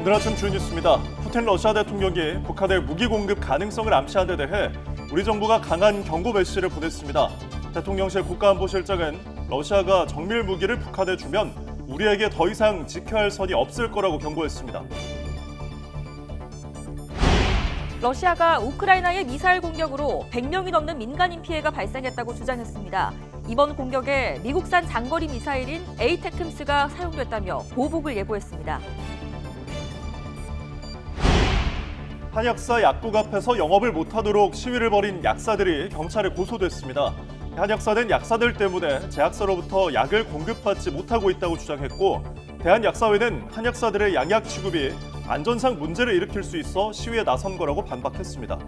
오늘 아침 주요 뉴스입니다. 푸틴 러시아 대통령이 북한의 무기 공급 가능성을 암시한 데 대해 우리 정부가 강한 경고 메시지를 보냈습니다. 대통령실 국가안보실장은 러시아가 정밀 무기를 북한에 주면 우리에게 더 이상 지켜야 할 선이 없을 거라고 경고했습니다. 러시아가 우크라이나의 미사일 공격으로 100명이 넘는 민간인 피해가 발생했다고 주장했습니다. 이번 공격에 미국산 장거리 미사일인 에이테크스가 사용됐다며 보복을 예고했습니다. 한약사 약국 앞에서 영업을 못하도록 시위를 벌인 약사들이 경찰에 고소됐습니다. 한약사는 약사들 때문에 제약사로부터 약을 공급받지 못하고 있다고 주장했고, 대한약사회는 한약사들의 양약 취급이 안전상 문제를 일으킬 수 있어 시위에 나선 거라고 반박했습니다.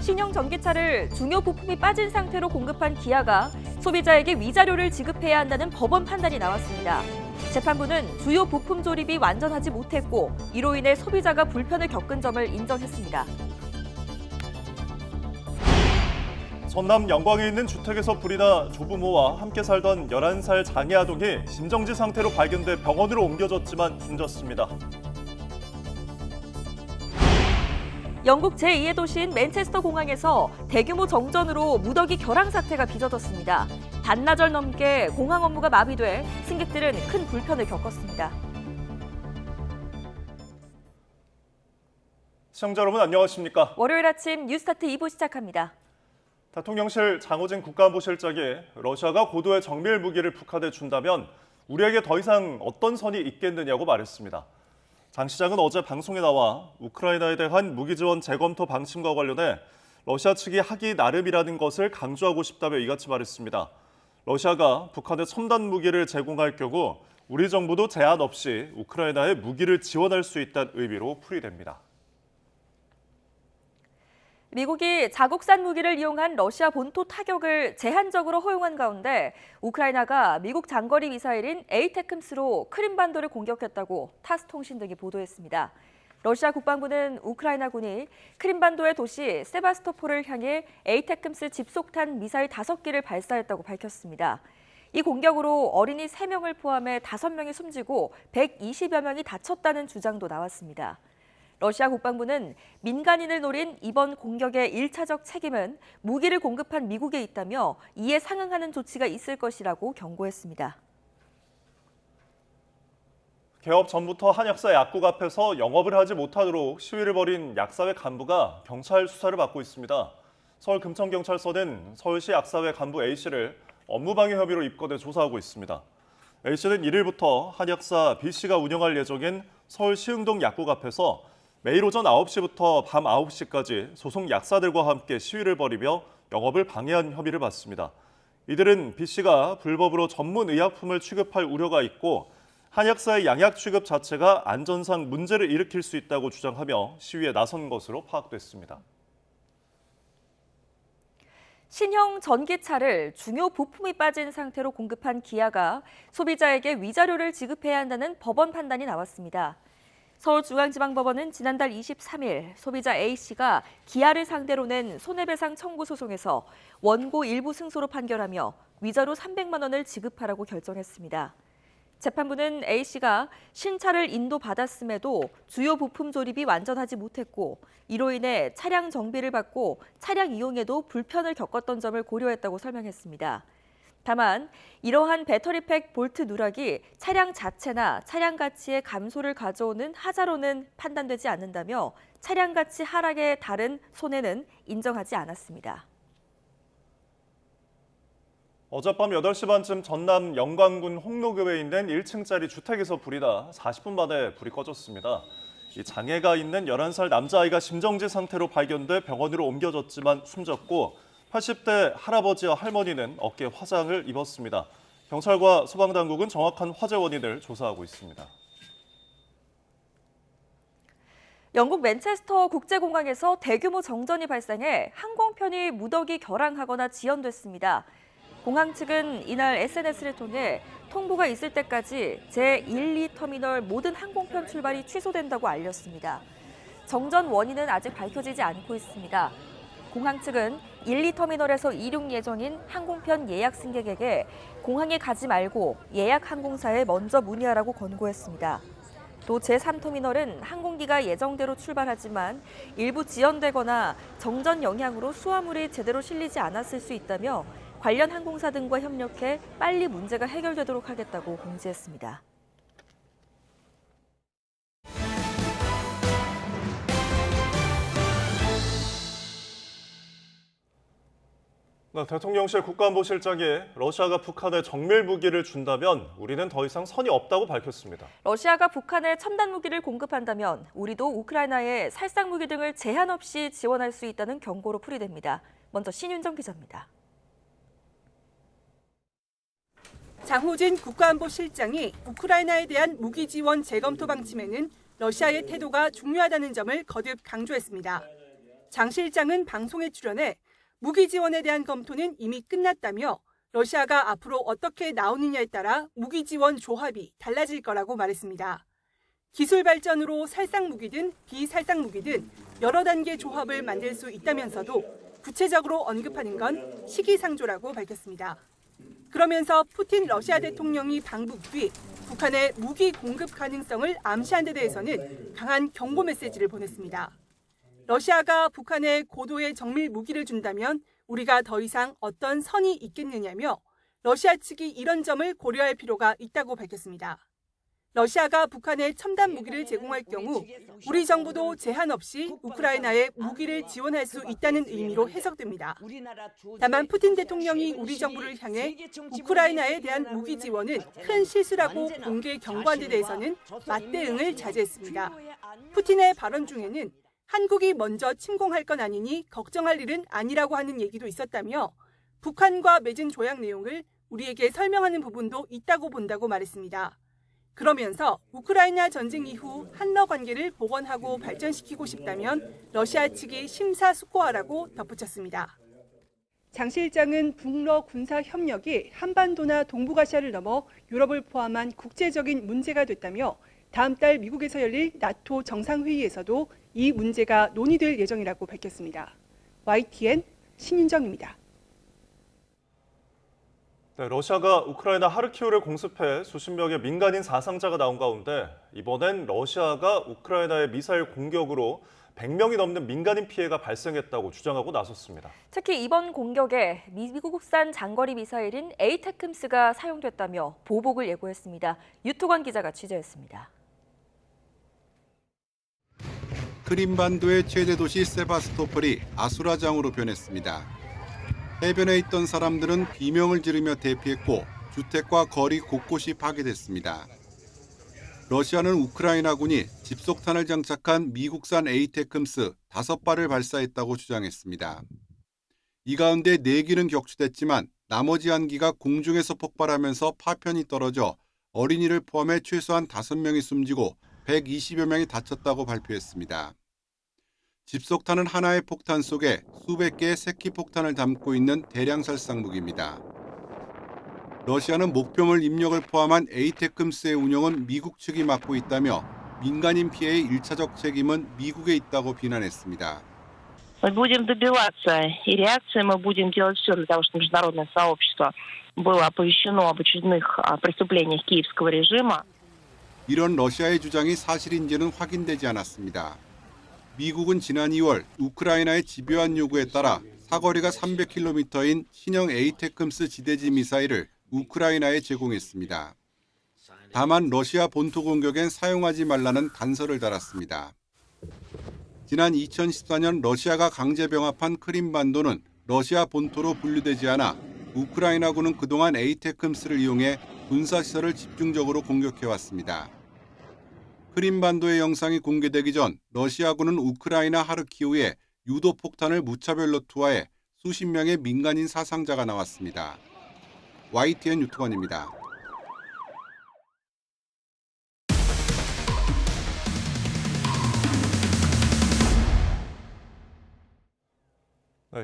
신형 전기차를 중요 부품이 빠진 상태로 공급한 기아가 소비자에게 위자료를 지급해야 한다는 법원 판단이 나왔습니다. 재판부는 주요 부품 조립이 완전하지 못했고 이로 인해 소비자가 불편을 겪은 점을 인정했습니다. 전남 영광에 있는 주택에서 불이 나 조부모와 함께 살던 11살 장애 아동이 심정지 상태로 발견돼 병원으로 옮겨졌지만 숨졌습니다. 영국 제2의 도시인 맨체스터 공항에서 대규모 정전으로 무더기 결항 사태가 빚어졌습니다. 반나절 넘게 공항 업무가 마비돼 승객들은 큰 불편을 겪었습니다. 시청자 여러분 안녕하십니까? 월요일 아침 뉴스타트 2부 시작합니다. 대통령실 장호진 국가안보실장이 러시아가 고도의 정밀 무기를 북한에 준다면 우리에게 더 이상 어떤 선이 있겠느냐고 말했습니다. 장 시장은 어제 방송에 나와 우크라이나에 대한 무기 지원 재검토 방침과 관련해 러시아 측이 하기 나름이라는 것을 강조하고 싶다며 이같이 말했습니다. 러시아가 북한에 첨단 무기를 제공할 경우 우리 정부도 제한 없이 우크라이나에 무기를 지원할 수 있다는 의미로 풀이됩니다. 미국이 자국산 무기를 이용한 러시아 본토 타격을 제한적으로 허용한 가운데 우크라이나가 미국 장거리 미사일인 에이테크스로 크림반도를 공격했다고 타스 통신 등이 보도했습니다. 러시아 국방부는 우크라이나군이 크림반도의 도시 세바스토폴을 향해 에이테크스 집속탄 미사일 5기를 발사했다고 밝혔습니다. 이 공격으로 어린이 3명을 포함해 5명이 숨지고 120여 명이 다쳤다는 주장도 나왔습니다. 러시아 국방부는 민간인을 노린 이번 공격의 1차적 책임은 무기를 공급한 미국에 있다며 이에 상응하는 조치가 있을 것이라고 경고했습니다. 개업 전부터 한약사 약국 앞에서 영업을 하지 못하도록 시위를 벌인 약사회 간부가 경찰 수사를 받고 있습니다. 서울 금천경찰서는 서울시 약사회 간부 A씨를 업무방해 혐의로 입건해 조사하고 있습니다. A씨는 1일부터 한약사 B씨가 운영할 예정인 서울시 흥동 약국 앞에서 매일 오전 9시부터 밤 9시까지 소속 약사들과 함께 시위를 벌이며 영업을 방해한 혐의를 받습니다. 이들은 B씨가 불법으로 전문 의약품을 취급할 우려가 있고 한약사의 양약 취급 자체가 안전상 문제를 일으킬 수 있다고 주장하며 시위에 나선 것으로 파악됐습니다. 신형 전기차를 중요 부품이 빠진 상태로 공급한 기아가 소비자에게 위자료를 지급해야 한다는 법원 판단이 나왔습니다. 서울중앙지방법원은 지난달 23일 소비자 A씨가 기아를 상대로 낸 손해배상 청구 소송에서 원고 일부 승소로 판결하며 위자료 300만 원을 지급하라고 결정했습니다. 재판부는 A씨가 신차를 인도받았음에도 주요 부품 조립이 완전하지 못했고 이로 인해 차량 정비를 받고 차량 이용에도 불편을 겪었던 점을 고려했다고 설명했습니다. 다만 이러한 배터리팩 볼트 누락이 차량 자체나 차량 가치의 감소를 가져오는 하자로는 판단되지 않는다며 차량 가치 하락에 따른 손해는 인정하지 않았습니다. 어젯밤 8시 반쯤 전남 영광군 홍록교에 있는 1층짜리 주택에서 불이 나 40분 만에 불이 꺼졌습니다. 이 장애가 있는 11살 남자아이가 심정지 상태로 발견돼 병원으로 옮겨졌지만 숨졌고 80대 할아버지와 할머니는 어깨에 화상을 입었습니다. 경찰과 소방당국은 정확한 화재 원인을 조사하고 있습니다. 영국 맨체스터 국제공항에서 대규모 정전이 발생해 항공편이 무더기 결항하거나 지연됐습니다. 공항 측은 이날 SNS를 통해 통보가 있을 때까지 제1, 2터미널 모든 항공편 출발이 취소된다고 알렸습니다. 정전 원인은 아직 밝혀지지 않고 있습니다. 공항 측은 1, 2터미널에서 이륙 예정인 항공편 예약 승객에게 공항에 가지 말고 예약 항공사에 먼저 문의하라고 권고했습니다. 또 제3터미널은 항공기가 예정대로 출발하지만 일부 지연되거나 정전 영향으로 수화물이 제대로 실리지 않았을 수 있다며 관련 항공사 등과 협력해 빨리 문제가 해결되도록 하겠다고 공지했습니다. 대통령실 국가안보실장이 러시아가 북한에 정밀 무기를 준다면 우리는 더 이상 선이 없다고 밝혔습니다. 러시아가 북한에 첨단 무기를 공급한다면 우리도 우크라이나에 살상 무기 등을 제한 없이 지원할 수 있다는 경고로 풀이됩니다. 먼저 신윤정 기자입니다. 장호진 국가안보실장이 우크라이나에 대한 무기 지원 재검토 방침에는 러시아의 태도가 중요하다는 점을 거듭 강조했습니다. 장 실장은 방송에 출연해 무기 지원에 대한 검토는 이미 끝났다며 러시아가 앞으로 어떻게 나오느냐에 따라 무기 지원 조합이 달라질 거라고 말했습니다. 기술 발전으로 살상 무기든 비살상 무기든 여러 단계 조합을 만들 수 있다면서도 구체적으로 언급하는 건 시기상조라고 밝혔습니다. 그러면서 푸틴 러시아 대통령이 방북 뒤 북한의 무기 공급 가능성을 암시한 데 대해서는 강한 경고 메시지를 보냈습니다. 러시아가 북한에 고도의 정밀 무기를 준다면 우리가 더 이상 어떤 선이 있겠느냐며 러시아 측이 이런 점을 고려할 필요가 있다고 밝혔습니다. 러시아가 북한에 첨단 무기를 제공할 경우 우리 정부도 제한 없이 우크라이나에 무기를 지원할 수 있다는 의미로 해석됩니다. 다만 푸틴 대통령이 우리 정부를 향해 우크라이나에 대한 무기 지원은 큰 실수라고 공개 경고한 데 대해서는 맞대응을 자제했습니다. 푸틴의 발언 중에는 한국이 먼저 침공할 건 아니니 걱정할 일은 아니라고 하는 얘기도 있었다며 북한과 맺은 조약 내용을 우리에게 설명하는 부분도 있다고 본다고 말했습니다. 그러면서 우크라이나 전쟁 이후 한러 관계를 복원하고 발전시키고 싶다면 러시아 측이 심사숙고하라고 덧붙였습니다. 장 실장은 북러 군사 협력이 한반도나 동북아시아를 넘어 유럽을 포함한 국제적인 문제가 됐다며 다음 달 미국에서 열릴 나토 정상회의에서도 이 문제가 논의될 예정이라고 밝혔습니다. YTN 신윤정입니다. 러시아가 우크라이나 하르키우를 공습해 수십 명의 민간인 사상자가 나온 가운데 이번엔 러시아가 우크라이나의 미사일 공격으로 100명이 넘는 민간인 피해가 발생했다고 주장하고 나섰습니다. 특히 이번 공격에 미국산 장거리 미사일인 에이테크임스가 사용됐다며 보복을 예고했습니다. 유토관 기자가 취재했습니다. 크림반도의 최대 도시 세바스토폴이 아수라장으로 변했습니다. 해변에 있던 사람들은 비명을 지르며 대피했고 주택과 거리 곳곳이 파괴됐습니다. 러시아는 우크라이나군이 집속탄을 장착한 미국산 에이테크임스 5발을 발사했다고 주장했습니다. 이 가운데 4기는 격추됐지만 나머지 1기가 공중에서 폭발하면서 파편이 떨어져 어린이를 포함해 최소한 5명이 숨지고 120여 명이 다쳤다고 발표했습니다. 집속탄은 하나의 폭탄 속에 수백 개의 새끼 폭탄을 담고 있는 대량 살상 무기입니다. 러시아는 목표물 입력을 포함한 에이테크임스의 운영은 미국 측이 맡고 있다며 민간인 피해의 1차적 책임은 미국에 있다고 비난했습니다. Мы будем добиваться и реакции, мы будем делать все для того, чтобы международное сообщество было оповещено об очередных преступлениях киевского режима. 이런 러시아의 주장이 사실인지는 확인되지 않았습니다. 미국은 지난 2월 우크라이나의 집요한 요구에 따라 사거리가 300km인 신형 에이테크임스 지대지 미사일을 우크라이나에 제공했습니다. 다만 러시아 본토 공격엔 사용하지 말라는 단서를 달았습니다. 지난 2014년 러시아가 강제 병합한 크림반도는 러시아 본토로 분류되지 않아 우크라이나군은 그동안 에이테크임스를 이용해 군사시설을 집중적으로 공격해왔습니다. 크림반도의 영상이 공개되기 전 러시아군은 우크라이나 하르키우에 유도 폭탄을 무차별로 투하해 수십 명의 민간인 사상자가 나왔습니다. YTN 유튜버입니다.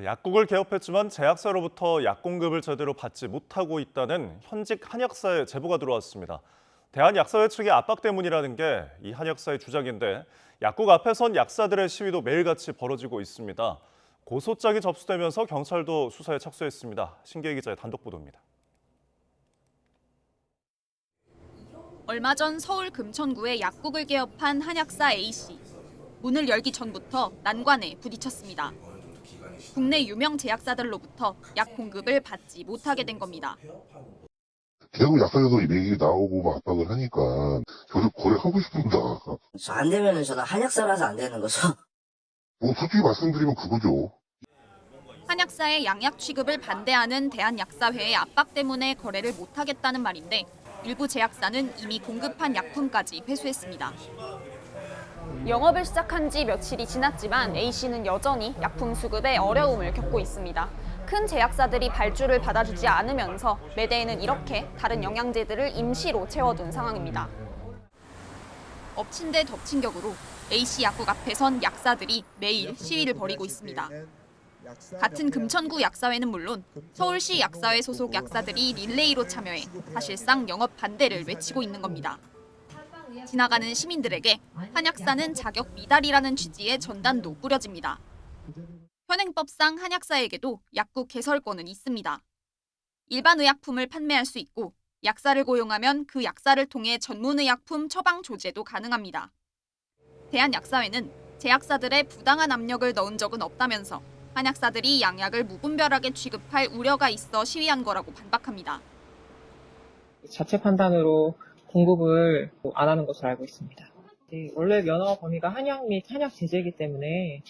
약국을 개업했지만 제약사로부터 약 공급을 제대로 받지 못하고 있다는 현직 한약사의 제보가 들어왔습니다. 대한약사회 측의 압박 때문이라는 게 이 한약사의 주장인데 약국 앞에 선 약사들의 시위도 매일같이 벌어지고 있습니다. 고소장이 접수되면서 경찰도 수사에 착수했습니다. 신계희 기자의 단독 보도입니다. 얼마 전 서울 금천구의 약국을 개업한 한약사 A씨. 문을 열기 전부터 난관에 부딪혔습니다. 국내 유명 제약사들로부터 약 공급을 받지 못하게 된 겁니다. 계속 약사에서 얘기 나오고 막 압박을 하니까 저도 거래하고 싶습니다. 안 되면은 저는 한약사라서 안 되는 거죠. 뭐 솔직히 말씀드리면 그거죠. 한약사의 양약 취급을 반대하는 대한약사회의 압박 때문에 거래를 못하겠다는 말인데 일부 제약사는 이미 공급한 약품까지 회수했습니다. 영업을 시작한 지 며칠이 지났지만 A씨는 여전히 약품 수급에 어려움을 겪고 있습니다. 큰 제약사들이 발주를 받아주지 않으면서 매대에는 이렇게 다른 영양제들을 임시로 채워둔 상황입니다. 엎친 데 덮친 격으로 A씨 약국 앞에선 약사들이 매일 시위를 벌이고 있습니다. 같은 금천구 약사회는 물론 서울시 약사회 소속 약사들이 릴레이로 참여해 사실상 영업 반대를 외치고 있는 겁니다. 지나가는 시민들에게 한약사는 자격 미달이라는 취지의 전단도 뿌려집니다. 현행법상 한약사에게도 약국 개설권은 있습니다. 일반 의약품을 판매할 수 있고 약사를 고용하면 그 약사를 통해 전문의약품 처방 조제도 가능합니다. 대한약사회는 제약사들의 부당한 압력을 넣은 적은 없다면서 한약사들이 양약을 무분별하게 취급할 우려가 있어 시위한 거라고 반박합니다. 자체 판단으로 공급을 안 하는 것으로 알고 있습니다. 원래 면허 범위가 한약 및 한약 제제이기 때문에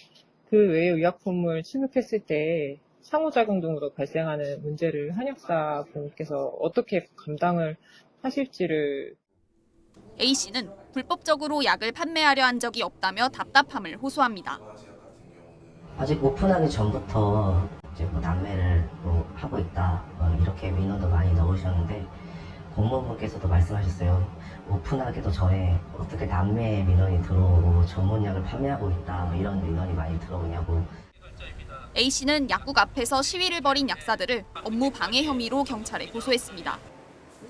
그 외의 의약품을 취급했을 때 상호작용 등으로 발생하는 문제를 한약사 분께서 어떻게 감당을 하실지를. A씨는 불법적으로 약을 판매하려 한 적이 없다며 답답함을 호소합니다. 아직 오픈하기 전부터 이제 남매를 하고 있다 이렇게 민원도 많이 넣으셨는데 공무원분께서도 말씀하셨어요. 오픈하기도 전에 어떻게 남매 민원이 들어오고 전문약을 판매하고 있다 이런 민원이 많이 들어오냐고. A씨는 약국 앞에서 시위를 벌인 약사들을 업무 방해 혐의로 경찰에 고소했습니다.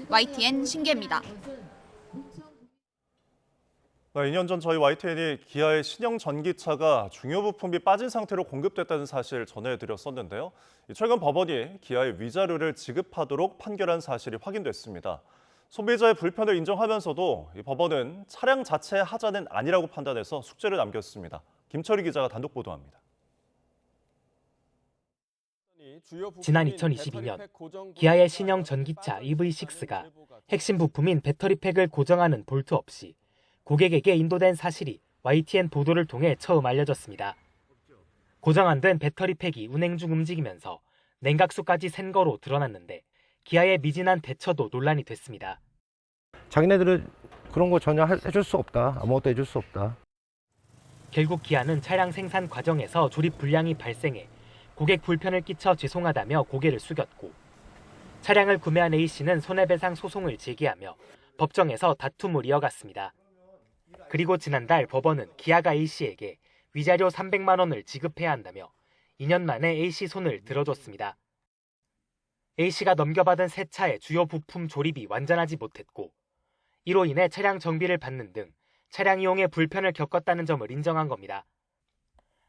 YTN 신계입니다. 2년 전 저희 YTN이 기아의 신형 전기차가 중요 부품이 빠진 상태로 공급됐다는 사실 전해드렸었는데요. 최근 법원이 기아의 위자료를 지급하도록 판결한 사실이 확인됐습니다. 소비자의 불편을 인정하면서도 이 법원은 차량 자체의 하자는 아니라고 판단해서 숙제를 남겼습니다. 김철희 기자가 단독 보도합니다. 지난 2022년 기아의 신형 전기차 EV6가 핵심 부품인 배터리팩을 고정하는 볼트 없이 고객에게 인도된 사실이 YTN 보도를 통해 처음 알려졌습니다. 고정 안 된 배터리팩이 운행 중 움직이면서 냉각수까지 샌 거로 드러났는데 기아의 미진한 대처도 논란이 됐습니다. 자기네들은 그런 거 전혀 해줄 수 없다. 아무것도 해줄 수 없다. 결국 기아는 차량 생산 과정에서 조립 불량이 발생해 고객 불편을 끼쳐 죄송하다며 고개를 숙였고 차량을 구매한 A씨는 손해배상 소송을 제기하며 법정에서 다툼을 이어갔습니다. 그리고 지난달 법원은 기아가 A씨에게 위자료 300만 원을 지급해야 한다며 2년 만에 A씨 손을 들어줬습니다. A씨가 넘겨받은 새 차의 주요 부품 조립이 완전하지 못했고 이로 인해 차량 정비를 받는 등 차량 이용에 불편을 겪었다는 점을 인정한 겁니다.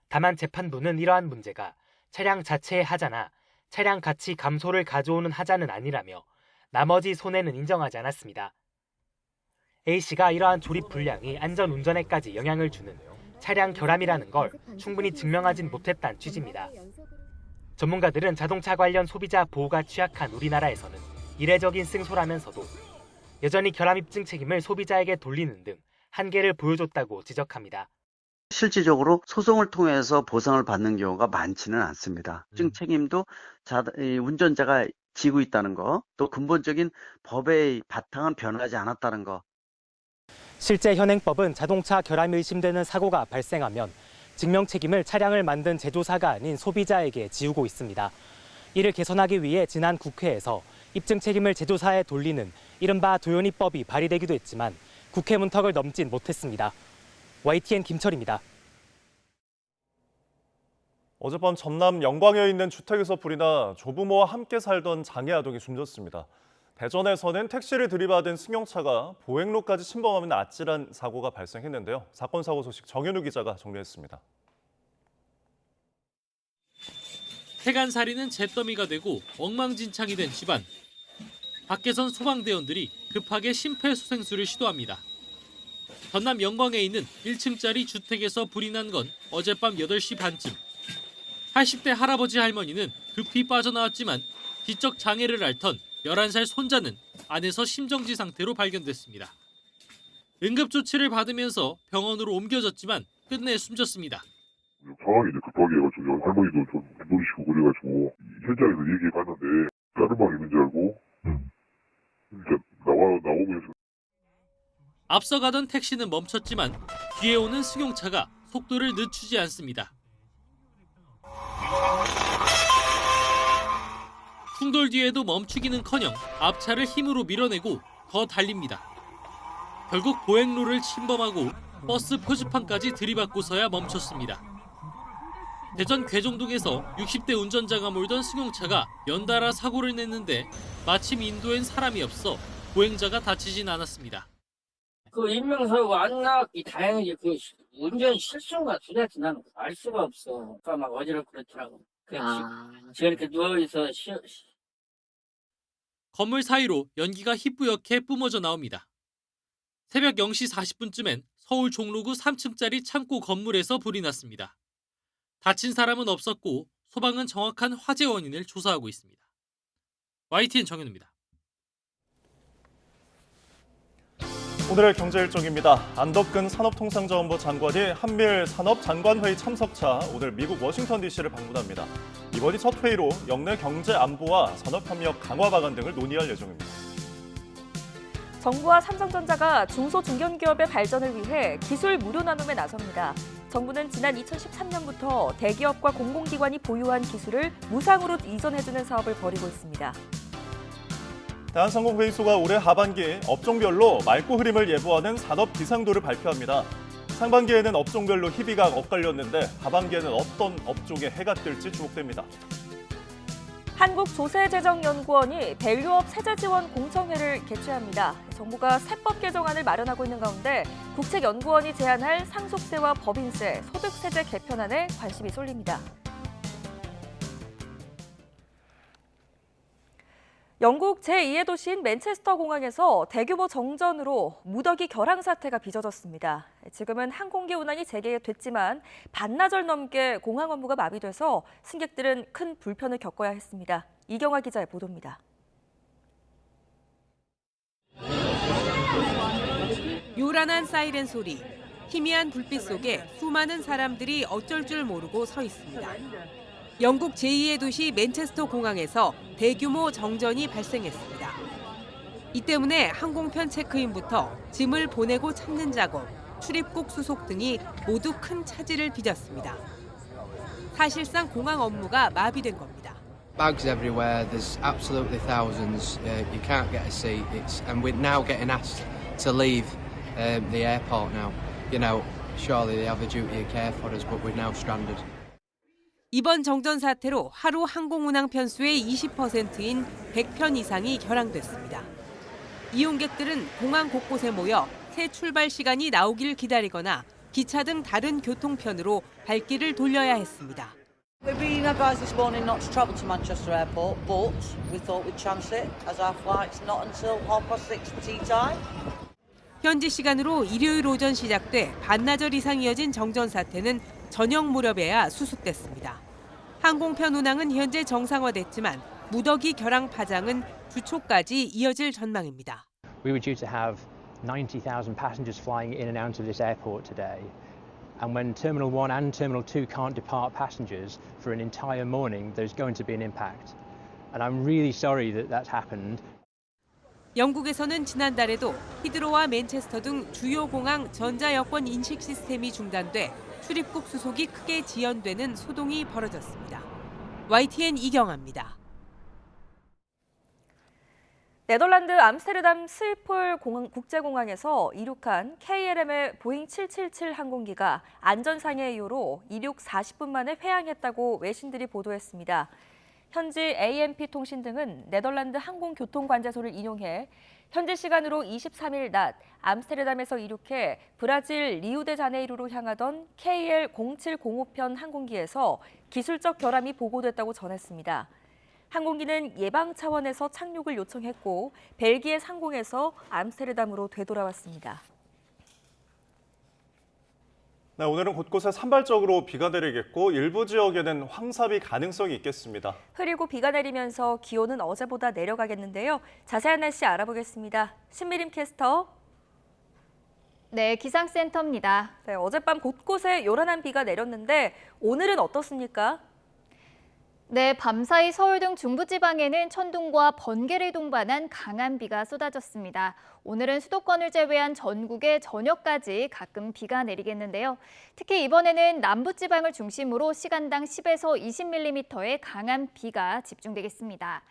다만 재판부는 이러한 문제가 차량 자체의 하자나 차량 가치 감소를 가져오는 하자는 아니라며 나머지 손해는 인정하지 않았습니다. A씨가 이러한 조립 불량이 안전운전에까지 영향을 주는 차량 결함이라는 걸 충분히 증명하진 못했다는 취지입니다. 전문가들은 자동차 관련 소비자 보호가 취약한 우리나라에서는 이례적인 승소라면서도 여전히 결함 입증 책임을 소비자에게 돌리는 등 한계를 보여줬다고 지적합니다. 실질적으로 소송을 통해서 보상을 받는 경우가 많지는 않습니다. 입증 책임도 운전자가 지고 있다는 거, 또 근본적인 법의 바탕은 변하지 않았다는 거. 실제 현행법은 자동차 결함이 의심되는 사고가 발생하면 증명 책임을 차량을 만든 제조사가 아닌 소비자에게 지우고 있습니다. 이를 개선하기 위해 지난 국회에서 입증 책임을 제조사에 돌리는 이른바 도연이법이 발의되기도 했지만 국회 문턱을 넘진 못했습니다. YTN 김철입니다. 어젯밤 전남 영광에 있는 주택에서 불이 나 조부모와 함께 살던 장애 아동이 숨졌습니다. 대전에서는 택시를 들이받은 승용차가 보행로까지 침범하는 아찔한 사고가 발생했는데요. 사건 사고 소식 정현우 기자가 정리했습니다. 세간살이는 잿더미가 되고 엉망진창이 된 집안. 밖에선 소방대원들이 급하게 심폐소생술을 시도합니다. 전남 영광에 있는 1층짜리 주택에서 불이 난 건 어젯밤 8시 반쯤. 80대 할아버지 할머니는 급히 빠져나왔지만 지적 장애를 앓던 11살 손자는 안에서 심정지 상태로 발견됐습니다. 응급조치를 받으면서 병원으로 옮겨졌지만 끝내 숨졌습니다. 상황이 이제 급하게 해가지고 할머니도 좀 놀리시고 그래가지고 현장에서 얘기해봤는데 다른 방에 있는 줄 알고 이제 나오면서 앞서가던 택시는 멈췄지만 뒤에 오는 승용차가 속도를 늦추지 않습니다. 충돌 뒤에도 멈추기는커녕 앞차를 힘으로 밀어내고 더 달립니다. 결국 보행로를 침범하고 버스 표지판까지 들이받고서야 멈췄습니다. 대전 괴정동에서 60대 운전자가 몰던 승용차가 연달아 사고를 냈는데 마침 인도엔 사람이 없어 보행자가 다치진 않았습니다. 그 인명사고가 안 나왔기 다행이지 그 운전 실수인가 도대체 나는 알 수가 없어. 그러니까 막 어지럽고 그렇더라고. 그냥 저렇게 누워있어 건물 사이로 연기가 희뿌옇게 뿜어져 나옵니다. 새벽 0시 40분쯤엔 서울 종로구 3층짜리 창고 건물에서 불이 났습니다. 다친 사람은 없었고 소방은 정확한 화재 원인을 조사하고 있습니다. YTN 정현우입니다. 오늘의 경제 일정입니다. 안덕근 산업통상자원부 장관이 한미일 산업장관회의 참석차 오늘 미국 워싱턴 DC를 방문합니다. 이번이 첫 회의로 역내 경제 안보와 산업협력 강화 방안 등을 논의할 예정입니다. 정부와 삼성전자가 중소중견기업의 발전을 위해 기술 무료 나눔에 나섭니다. 정부는 지난 2013년부터 대기업과 공공기관이 보유한 기술을 무상으로 이전해주는 사업을 벌이고 있습니다. 대한상공회의소가 올해 하반기 업종별로 맑고 흐림을 예보하는 산업 비상도를 발표합니다. 상반기에는 업종별로 희비가 엇갈렸는데 하반기에는 어떤 업종에 해가 뜰지 주목됩니다. 한국조세재정연구원이 밸류업 세제지원 공청회를 개최합니다. 정부가 세법 개정안을 마련하고 있는 가운데 국책연구원이 제안할 상속세와 법인세, 소득세제 개편안에 관심이 쏠립니다. 영국 제2의 도시인 맨체스터 공항에서 대규모 정전으로 무더기 결항 사태가 빚어졌습니다. 지금은 항공기 운항이 재개됐지만 반나절 넘게 공항 업무가 마비돼서 승객들은 큰 불편을 겪어야 했습니다. 이경화 기자의 보도입니다. 요란한 사이렌 소리, 희미한 불빛 속에 수많은 사람들이 어쩔 줄 모르고 서 있습니다. 영국 제2의 도시 맨체스터 공항에서 대규모 정전이 발생했습니다. 이 때문에 항공편 체크인부터 짐을 보내고 찾는 작업, 출입국 수속 등이 모두 큰 차질을 빚었습니다. 사실상 공항 업무가 마비된 겁니다. Bags everywhere. There's absolutely thousands. You can't get a seat. And we're now getting asked to leave the airport now. You know, surely they have a duty of care for us, but we're now stranded. 이번 정전 사태로 하루 항공 운항 편수의 20%인 100편 이상이 결항됐습니다. 이용객들은 공항 곳곳에 모여 새 출발 시간이 나오길 기다리거나 기차 등 다른 교통편으로 발길을 돌려야 했습니다. We've been advised this morning not to travel to Manchester Airport, but we thought we'd transit as our flight's not until 6:30 tea time. 현지 시간으로 일요일 오전 시작돼 반나절 이상 이어진 정전 사태는 저녁 무렵에야 수습됐습니다. 항공편 운항은 현재 정상화됐지만 무더기 결항 파장은 주 초까지 이어질 전망입니다. We were due to have 90,000 passengers flying in and out of this airport today. And when Terminal 1 and Terminal 2 can't depart passengers for an entire morning, there's going to be an impact. And I'm really sorry that that's happened. 영국에서는 지난달에도 히드로와 맨체스터 등 주요 공항 전자여권 인식 시스템이 중단돼 출입국 수속이 크게 지연되는 소동이 벌어졌습니다. YTN 이경아입니다. 네덜란드 암스테르담 스히폴 국제공항에서 이륙한 KLM의 보잉 777 항공기가 안전상의 이유로 이륙 40분 만에 회항했다고 외신들이 보도했습니다. 현지 ANP 통신 등은 네덜란드 항공교통관제소를 인용해 현지 시간으로 23일 낮 암스테르담에서 이륙해 브라질 리우데자네이루로 향하던 KL0705편 항공기에서 기술적 결함이 보고됐다고 전했습니다. 항공기는 예방 차원에서 착륙을 요청했고 벨기에 상공에서 암스테르담으로 되돌아왔습니다. 네, 오늘은 곳곳에 산발적으로 비가 내리겠고 일부 지역에는 황사비 가능성이 있겠습니다. 흐리고 비가 내리면서 기온은 어제보다 내려가겠는데요. 자세한 날씨 알아보겠습니다. 신미림 캐스터. 네, 기상센터입니다. 네, 어젯밤 곳곳에 요란한 비가 내렸는데 오늘은 어떻습니까? 네, 밤사이 서울 등 중부지방에는 천둥과 번개를 동반한 강한 비가 쏟아졌습니다. 오늘은 수도권을 제외한 전국에 저녁까지 가끔 비가 내리겠는데요. 특히 이번에는 남부지방을 중심으로 시간당 10에서 20mm의 강한 비가 집중되겠습니다.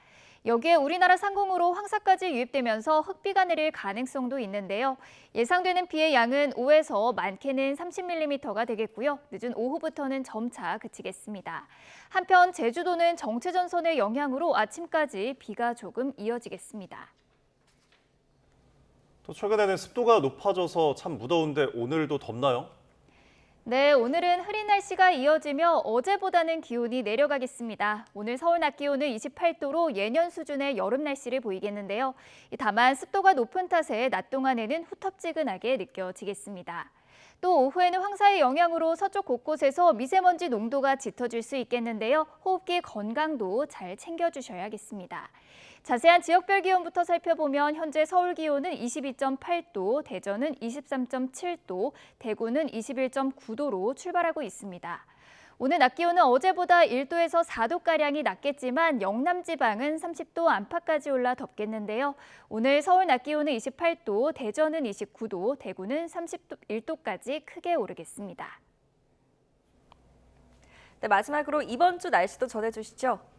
여기에 우리나라 상공으로 황사까지 유입되면서 흑비가 내릴 가능성도 있는데요. 예상되는 비의 양은 5에서 많게는 30mm가 되겠고요. 늦은 오후부터는 점차 그치겠습니다. 한편 제주도는 정체전선의 영향으로 아침까지 비가 조금 이어지겠습니다. 또 최근에는 습도가 높아져서 참 무더운데 오늘도 덥나요? 네, 오늘은 흐린 날씨가 이어지며 어제보다는 기온이 내려가겠습니다. 오늘 서울 낮 기온은 28도로 예년 수준의 여름 날씨를 보이겠는데요. 다만 습도가 높은 탓에 낮 동안에는 후텁지근하게 느껴지겠습니다. 또 오후에는 황사의 영향으로 서쪽 곳곳에서 미세먼지 농도가 짙어질 수 있겠는데요. 호흡기 건강도 잘 챙겨주셔야겠습니다. 자세한 지역별 기온부터 살펴보면 현재 서울 기온은 22.8도, 대전은 23.7도, 대구는 21.9도로 출발하고 있습니다. 오늘 낮 기온은 어제보다 1도에서 4도가량이 낮겠지만 영남 지방은 30도 안팎까지 올라 덥겠는데요. 오늘 서울 낮 기온은 28도, 대전은 29도, 대구는 31도까지 크게 오르겠습니다. 네, 마지막으로 이번 주 날씨도 전해주시죠.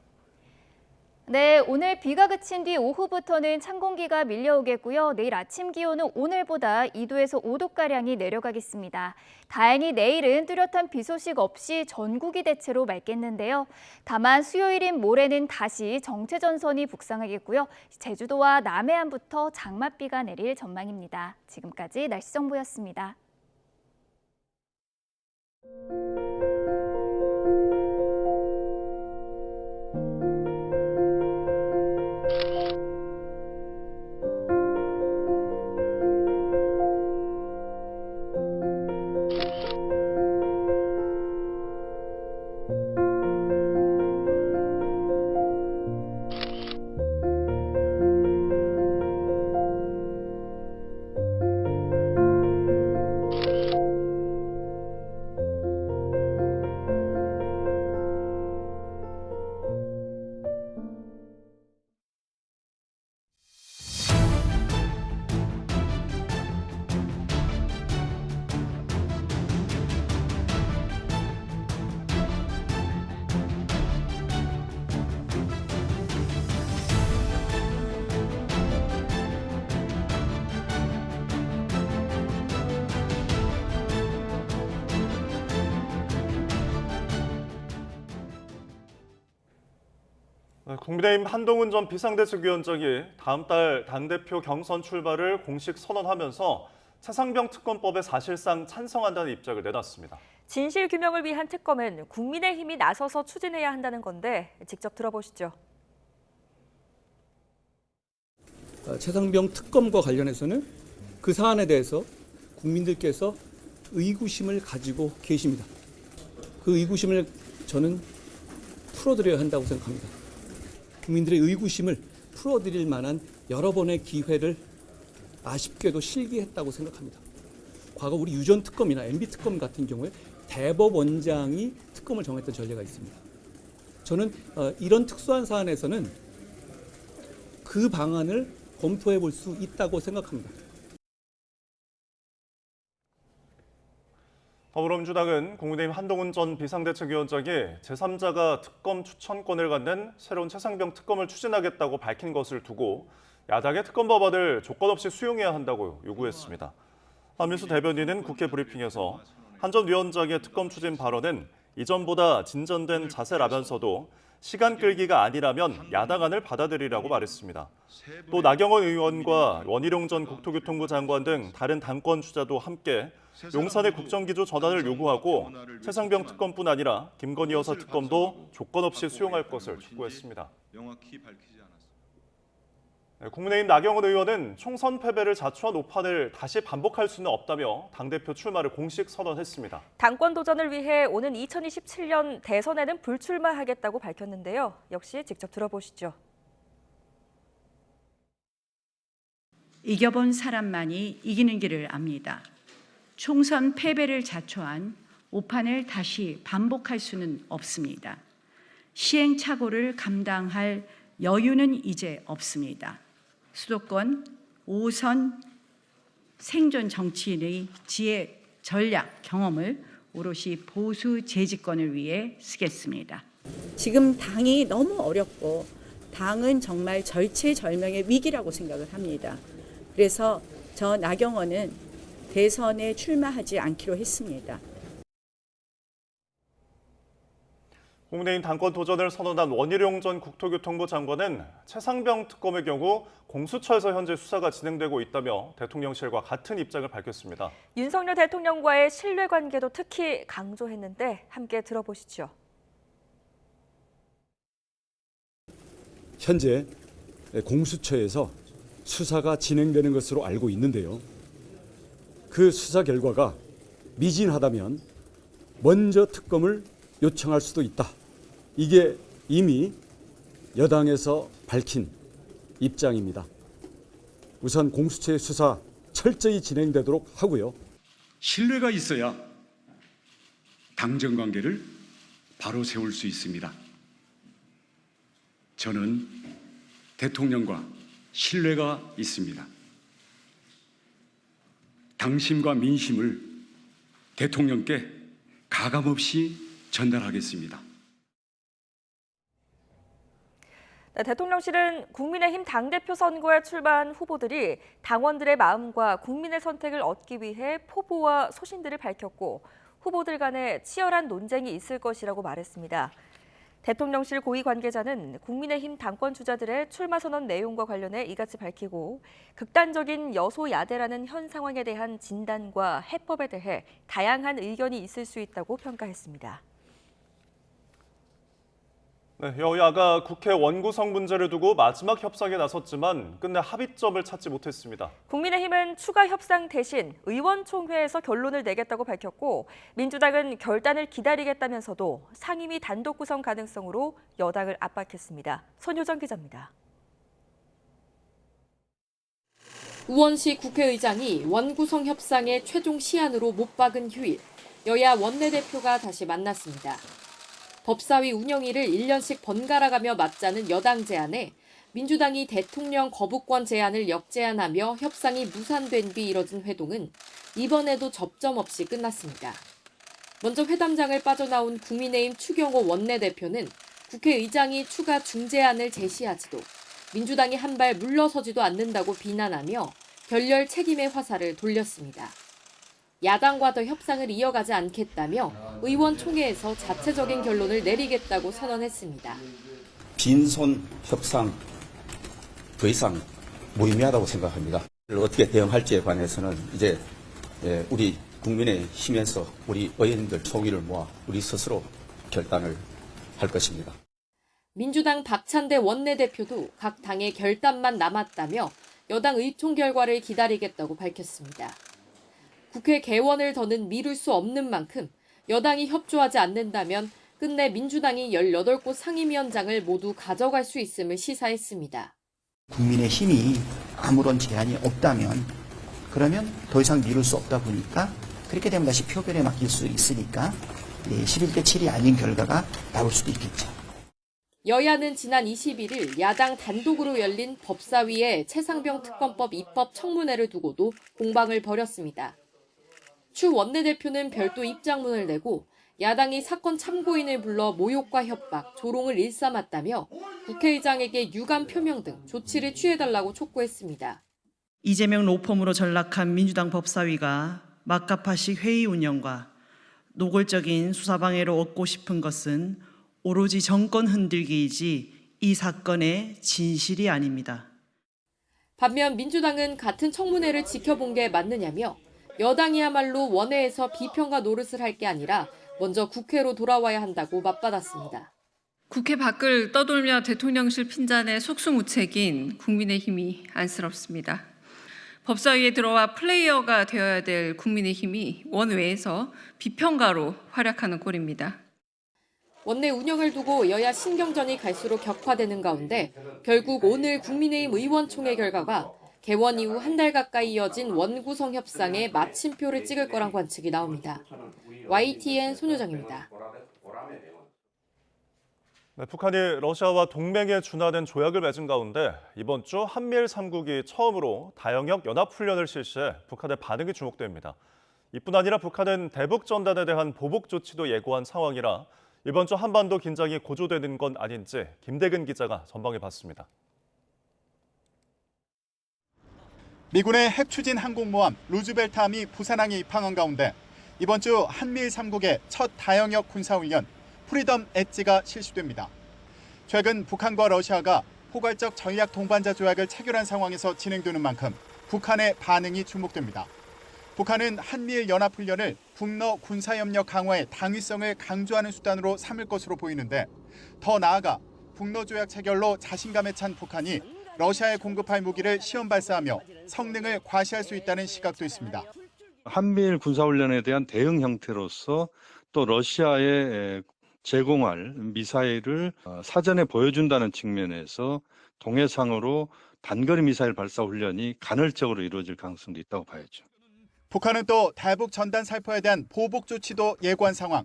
네, 오늘 비가 그친 뒤 오후부터는 찬 공기가 밀려오겠고요. 내일 아침 기온은 오늘보다 2도에서 5도가량이 내려가겠습니다. 다행히 내일은 뚜렷한 비 소식 없이 전국이 대체로 맑겠는데요. 다만 수요일인 모레는 다시 정체전선이 북상하겠고요. 제주도와 남해안부터 장맛비가 내릴 전망입니다. 지금까지 날씨 정보였습니다. 국민의힘 한동훈 전 비상대책위원장이 다음 달 당대표 경선 출마를 공식 선언하면서 최상병 특검법에 사실상 찬성한다는 입장을 내놨습니다. 진실규명을 위한 특검은 국민의힘이 나서서 추진해야 한다는 건데 직접 들어보시죠. 최상병 특검과 관련해서는 그 사안에 대해서 국민들께서 의구심을 가지고 계십니다. 그 의구심을 저는 풀어드려야 한다고 생각합니다. 국민들의 의구심을 풀어드릴 만한 여러 번의 기회를 아쉽게도 실기했다고 생각합니다. 과거 우리 유전 특검이나 MB 특검 같은 경우에 대법원장이 특검을 정했던 전례가 있습니다. 저는 이런 특수한 사안에서는 그 방안을 검토해 볼 수 있다고 생각합니다. 더불어민주당은 국민의힘 한동훈 전 비상대책위원장이 제3자가 특검 추천권을 갖는 새로운 최상병 특검을 추진하겠다고 밝힌 것을 두고 야당의 특검 법안을 조건 없이 수용해야 한다고 요구했습니다. 한민수 대변인은 국회 브리핑에서 한 전 위원장의 특검 추진 발언은 이전보다 진전된 자세라면서도 시간 끌기가 아니라면 야당안을 받아들이라고 말했습니다. 또 나경원 의원과 원희룡 전 국토교통부 장관 등 다른 당권 주자도 함께 용산의 국정기조 전환을 요구하고 최상병 특검뿐 아니라 김건희 여사 특검도 조건 없이 수용할 것을 촉구했습니다. 국민의힘 나경원 의원은 총선 패배를 자초한 오판을 다시 반복할 수는 없다며 당대표 출마를 공식 선언했습니다. 당권 도전을 위해 오는 2027년 대선에는 불출마하겠다고 밝혔는데요. 역시 직접 들어보시죠. 이겨본 사람만이 이기는 길을 압니다. 총선 패배를 자초한 오판을 다시 반복할 수는 없습니다. 시행착오를 감당할 여유는 이제 없습니다. 수도권 5선 생존 정치인의 지혜, 전략, 경험을 오롯이 보수 재집권을 위해 쓰겠습니다. 지금 당이 너무 어렵고 당은 정말 절체절명의 위기라고 생각을 합니다. 그래서 저 나경원은 대선에 출마하지 않기로 했습니다. 국민의힘 당권 도전을 선언한 원희룡 전 국토교통부 장관은 최상병 특검의 경우 공수처에서 현재 수사가 진행되고 있다며 대통령실과 같은 입장을 밝혔습니다. 윤석열 대통령과의 신뢰관계도 특히 강조했는데 함께 들어보시죠. 현재 공수처에서 수사가 진행되는 것으로 알고 있는데요. 그 수사 결과가 미진하다면 먼저 특검을 요청할 수도 있다. 이게 이미 여당에서 밝힌 입장입니다. 우선 공수처의 수사 철저히 진행되도록 하고요. 신뢰가 있어야 당정 관계를 바로 세울 수 있습니다. 저는 대통령과 신뢰가 있습니다. 당심과 민심을 대통령께 가감없이 전달하겠습니다. 대통령실은 국민의힘 당대표 선거에 출마한 후보들이 당원들의 마음과 국민의 선택을 얻기 위해 포부와 소신들을 밝혔고 후보들 간에 치열한 논쟁이 있을 것이라고 말했습니다. 대통령실 고위 관계자는 국민의힘 당권 주자들의 출마 선언 내용과 관련해 이같이 밝히고 극단적인 여소야대라는 현 상황에 대한 진단과 해법에 대해 다양한 의견이 있을 수 있다고 평가했습니다. 네, 여야가 국회 원구성 문제를 두고 마지막 협상에 나섰지만 끝내 합의점을 찾지 못했습니다. 국민의힘은 추가 협상 대신 의원총회에서 결론을 내겠다고 밝혔고 민주당은 결단을 기다리겠다면서도 상임위 단독 구성 가능성으로 여당을 압박했습니다. 손효정 기자입니다. 우원식 국회의장이 원구성 협상의 최종 시한으로 못 박은 휴일, 여야 원내대표가 다시 만났습니다. 법사위 운영일을 1년씩 번갈아가며 맞자는 여당 제안에 민주당이 대통령 거부권 제안을 역제안하며 협상이 무산된 뒤 이뤄진 회동은 이번에도 접점 없이 끝났습니다. 먼저 회담장을 빠져나온 국민의힘 추경호 원내대표는 국회의장이 추가 중재안을 제시하지도 민주당이 한 발 물러서지도 않는다고 비난하며 결렬 책임의 화살을 돌렸습니다. 야당과 더 협상을 이어가지 않겠다며 의원총회에서 자체적인 결론을 내리겠다고 선언했습니다. 빈손 협상 더 이상 무의미하다고 생각합니다. 어떻게 대응할지에 관해서는 이제 우리 국민의 힘에서 우리 의원들 총의를 모아 우리 스스로 결단을 할 것입니다. 민주당 박찬대 원내대표도 각 당의 결단만 남았다며 여당 의총 결과를 기다리겠다고 밝혔습니다. 국회 개원을 더는 미룰 수 없는 만큼 여당이 협조하지 않는다면 끝내 민주당이 18곳 상임위원장을 모두 가져갈 수 있음을 시사했습니다. 국민의 힘이 아무런 제한이 없다면 그러면 더 이상 미룰 수 없다 보니까 그렇게 되면 다시 표결에 맡길 수 있으니까 11대 7이 아닌 결과가 나올 수도 있겠죠. 여야는 지난 21일 야당 단독으로 열린 법사위의 최상병 특검법 입법 청문회를 두고도 공방을 벌였습니다. 추 원내대표는 별도 입장문을 내고 야당이 사건 참고인을 불러 모욕과 협박, 조롱을 일삼았다며 국회의장에게 유감 표명 등 조치를 취해달라고 촉구했습니다. 이재명 로펌으로 전락한 민주당 법사위가 막가파식 회의 운영과 노골적인 수사 방해로 얻고 싶은 것은 오로지 정권 흔들기이지 이 사건의 진실이 아닙니다. 반면 민주당은 같은 청문회를 지켜본 게 맞느냐며 여당이야말로 원회에서 비평가 노릇을 할 게 아니라 먼저 국회로 돌아와야 한다고 맞받았습니다. 국회 밖을 떠돌며 대통령실 핀잔에 속수무책인 국민의힘이 안쓰럽습니다. 법사위에 들어와 플레이어가 되어야 될 국민의힘이 원외에서 비평가로 활약하는 꼴입니다. 원내 운영을 두고 여야 신경전이 갈수록 격화되는 가운데 결국 오늘 국민의힘 의원총회 결과가 개원 이후 한 달 가까이 이어진 원구성 협상에 마침표를 찍을 거란 관측이 나옵니다. YTN 손효정입니다. 네, 북한이 러시아와 동맹에 준하는 조약을 맺은 가운데 이번 주 한미일 3국이 처음으로 다영역 연합훈련을 실시해 북한의 반응이 주목됩니다. 이뿐 아니라 북한은 대북전단에 대한 보복 조치도 예고한 상황이라 이번 주 한반도 긴장이 고조되는 건 아닌지 김대근 기자가 전망해봤습니다. 미군의 핵 추진 항공모함 루즈벨트함이 부산항에 입항한 가운데 이번 주 한미일 3국의 첫 다영역 군사훈련 프리덤 엣지가 실시됩니다. 최근 북한과 러시아가 포괄적 전략 동반자 조약을 체결한 상황에서 진행되는 만큼 북한의 반응이 주목됩니다. 북한은 한미일 연합훈련을 북러 군사협력 강화의 당위성을 강조하는 수단으로 삼을 것으로 보이는데 더 나아가 북러 조약 체결로 자신감에 찬 북한이 러시아에 공급할 무기를 시험 발사하며 성능을 과시할 수 있다는 시각도 있습니다. 한미일 군사훈련에 대한 대응 형태로서 또 러시아에 제공할 미사일을 사전에 보여준다는 측면에서 동해상으로 단거리 미사일 발사 훈련이 간헐적으로 이루어질 가능성도 있다고 봐야죠. 북한은 또 대북 전단 살포에 대한 보복 조치도 예고한 상황.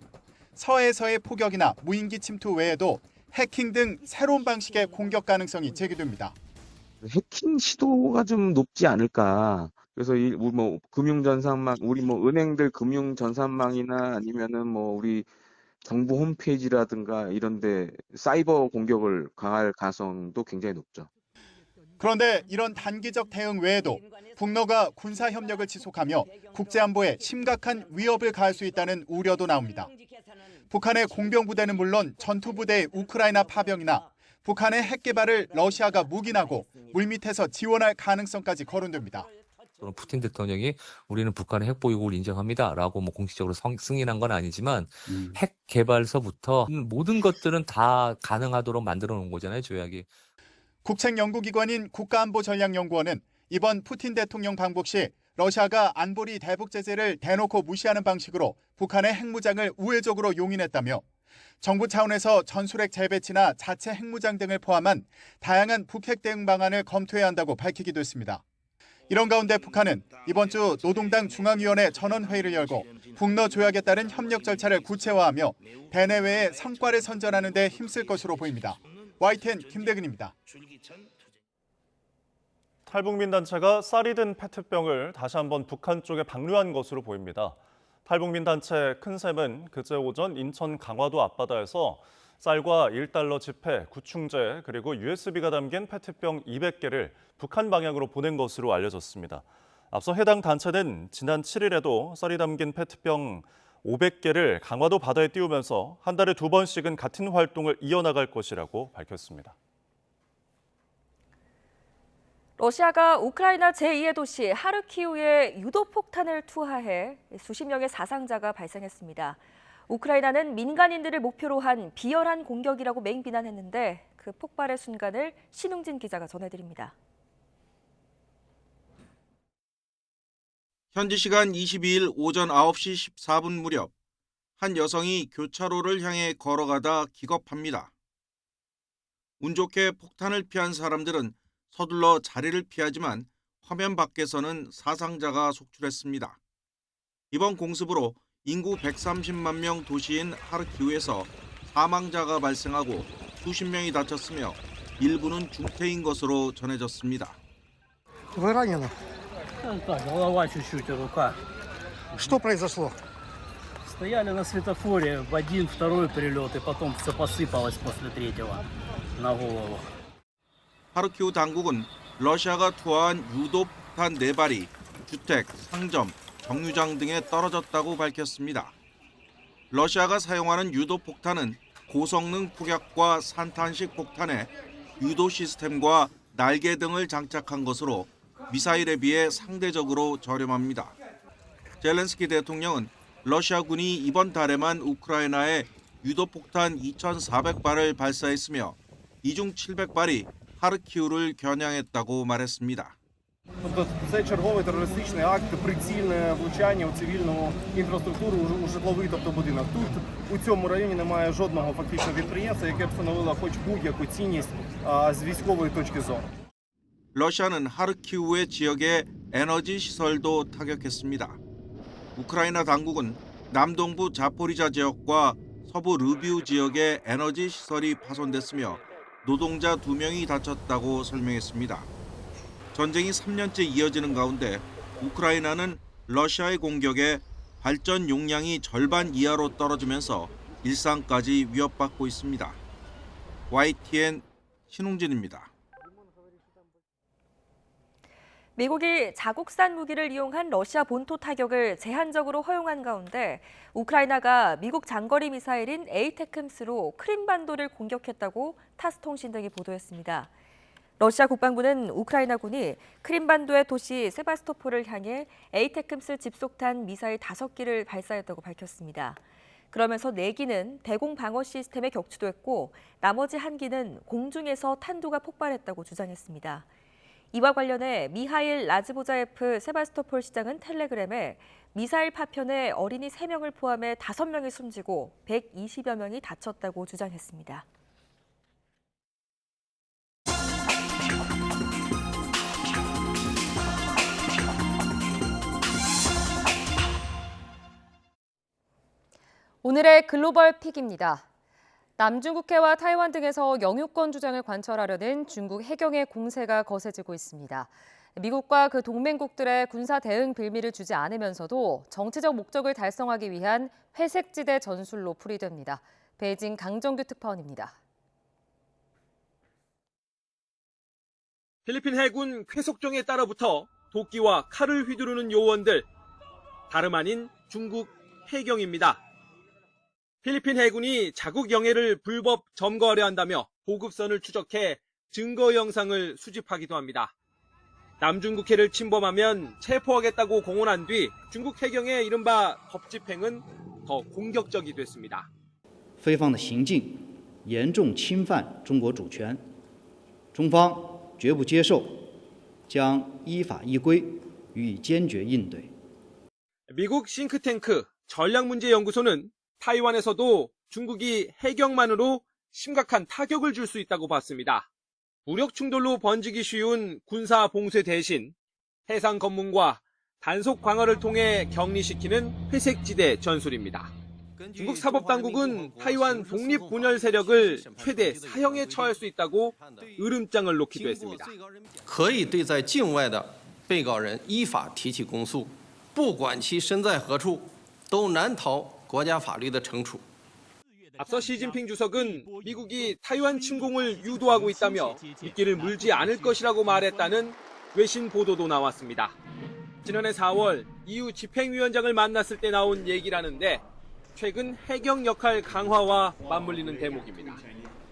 서해에서의 포격이나 무인기 침투 외에도 해킹 등 새로운 방식의 공격 가능성이 제기됩니다. 해킹 시도가 좀 높지 않을까. 그래서 우리 금융전산망, 우리 은행들 금융전산망이나 아니면은 우리 정부 홈페이지라든가 이런데 사이버 공격을 가할 가능성도 굉장히 높죠. 그런데 이런 단기적 대응 외에도 북러가 군사 협력을 지속하며 국제안보에 심각한 위협을 가할 수 있다는 우려도 나옵니다. 북한의 공병부대는 물론 전투부대의 우크라이나 파병이나 북한의 핵 개발을 러시아가 묵인하고 물밑에서 지원할 가능성까지 거론됩니다. 푸틴 대통령이 우리는 북한의 핵 보유국을 인정합니다라고 공식적으로 승인한 건 아니지만 핵 개발서부터 모든 것들은 다 가능하도록 만들어 놓은 거잖아요, 조약이. 국책연구기관인 국가안보전략연구원은 이번 푸틴 대통령 방북 시 러시아가 안보리 대북 제재를 대놓고 무시하는 방식으로 북한의 핵무장을 우회적으로 용인했다며 정부 차원에서 전술핵 재배치나 자체 핵무장 등을 포함한 다양한 북핵 대응 방안을 검토해야 한다고 밝히기도 했습니다. 이런 가운데 북한은 이번 주 노동당 중앙위원회 전원회의를 열고 북러 조약에 따른 협력 절차를 구체화하며 대내외의 성과를 선전하는 데 힘쓸 것으로 보입니다. YTN 김대근입니다. 탈북민 단체가 쌀이 든 페트병을 다시 한번 북한 쪽에 방류한 것으로 보입니다. 탈북민 단체 큰샘은 그제 오전 인천 강화도 앞바다에서 쌀과 1달러 지폐, 구충제, 그리고 USB가 담긴 페트병 200개를 북한 방향으로 보낸 것으로 알려졌습니다. 앞서 해당 단체는 지난 7일에도 쌀이 담긴 페트병 500개를 강화도 바다에 띄우면서 한 달에 2번씩은 같은 활동을 이어나갈 것이라고 밝혔습니다. 러시아가 우크라이나 제2의 도시 하르키우에 유도폭탄을 투하해 수십 명의 사상자가 발생했습니다. 우크라이나는 민간인들을 목표로 한 비열한 공격이라고 맹비난했는데 그 폭발의 순간을 신웅진 기자가 전해드립니다. 현지 시간 22일 오전 9시 14분 무렵 한 여성이 교차로를 향해 걸어가다 기겁합니다. 운 좋게 폭탄을 피한 사람들은 서둘러 자리를 피하지만 화면 밖에서는 사상자가 속출했습니다. 이번 공습으로 인구 130만 명 도시인 하르키우에서 사망자가 발생하고 수십 명이 다쳤으며 일부는 중태인 것으로 전해졌습니다. Голова чуть-чуть, рука. Что произошло? Стояли на светофоре в один, второй прилет, и потом все посыпалось после третьего на голову. 하르키우 당국은 러시아가 투하한 유도폭탄 4발이 주택, 상점, 정류장 등에 떨어졌다고 밝혔습니다. 러시아가 사용하는 유도 폭탄은 고성능 폭약과 산탄식 폭탄에 유도 시스템과 날개 등을 장착한 것으로 미사일에 비해 상대적으로 저렴합니다. 젤렌스키 대통령은 러시아군이 이번 달에만 우크라이나에 유도폭탄 2,400발을 발사했으며 이 중 700발이 하르키우를 겨냥했다고 말했습니다. Це черговий терористичний акт, прицільне влучання у цивільну інфраструктуру, у житловий, тобто будинок. Тут у цьому районі немає жодного фактично підприємства, яке б становило хоч будь-яку цінність з військової точки зору. 러시아는 하르키우의 지역에 에너지 시설도 타격했습니다. 우크라이나 당국은 남동부 자포리자 지역과 서부 르비우 지역에 에너지 시설이 파손됐으며 노동자 2명이 다쳤다고 설명했습니다. 전쟁이 3년째 이어지는 가운데 우크라이나는 러시아의 공격에 발전 용량이 절반 이하로 떨어지면서 일상까지 위협받고 있습니다. YTN 신웅진입니다. 미국이 자국산 무기를 이용한 러시아 본토 타격을 제한적으로 허용한 가운데 우크라이나가 미국 장거리 미사일인 에이테크스로 크림반도를 공격했다고 타스 통신 등이 보도했습니다. 러시아 국방부는 우크라이나군이 크림반도의 도시 세바스토폴을 향해 에이테크스 집속탄 미사일 5기를 발사했다고 밝혔습니다. 그러면서 4기는 대공 방어 시스템에 격추됐고 나머지 1기는 공중에서 탄두가 폭발했다고 주장했습니다. 이와 관련해 미하일 라즈보자예프 세바스토폴 시장은 텔레그램에 미사일 파편에 어린이 3명을 포함해 5명이 숨지고 120여 명이 다쳤다고 주장했습니다. 오늘의 글로벌 픽입니다. 남중국해와 타이완 등에서 영유권 주장을 관철하려는 중국 해경의 공세가 거세지고 있습니다. 미국과 그 동맹국들의 군사 대응 빌미를 주지 않으면서도 정치적 목적을 달성하기 위한 회색지대 전술로 풀이됩니다. 베이징 강정규 특파원입니다. 필리핀 해군 쾌속종에 따라붙어 도끼와 칼을 휘두르는 요원들, 다름 아닌 중국 해경입니다. 필리핀 해군이 자국 영해를 불법 점거하려 한다며 보급선을 추적해 증거 영상을 수집하기도 합니다. 남중국해를 침범하면 체포하겠다고 공언한 뒤 중국 해경의 이른바 법집행은 더 공격적이 됐습니다. 非方的行径严重侵犯中国主权，中方绝不接受，将依法依规予以坚决应对。 미국 싱크탱크 전략문제연구소는 타이완에서도 중국이 해경만으로 심각한 타격을 줄 수 있다고 봤습니다. 무력 충돌로 번지기 쉬운 군사 봉쇄 대신 해상 검문과 단속 강화를 통해 격리시키는 회색지대 전술입니다. 중국 사법당국은 타이완 독립분열 세력을 최대 사형에 처할 수 있다고 으름장을 놓기도 했습니다. 可以对在境外的被告人依法提起公诉，不管其身在何处，都难逃国家法律的惩处。 앞서 시진핑 주석은 미국이 타이완 침공을 유도하고 있다며 미끼를 물지 않을 것이라고 말했다는 외신 보도도 나왔습니다. 지난해 4월 EU 집행위원장을 만났을 때 나온 얘기라는데 최근 해경 역할 강화와 맞물리는 대목입니다.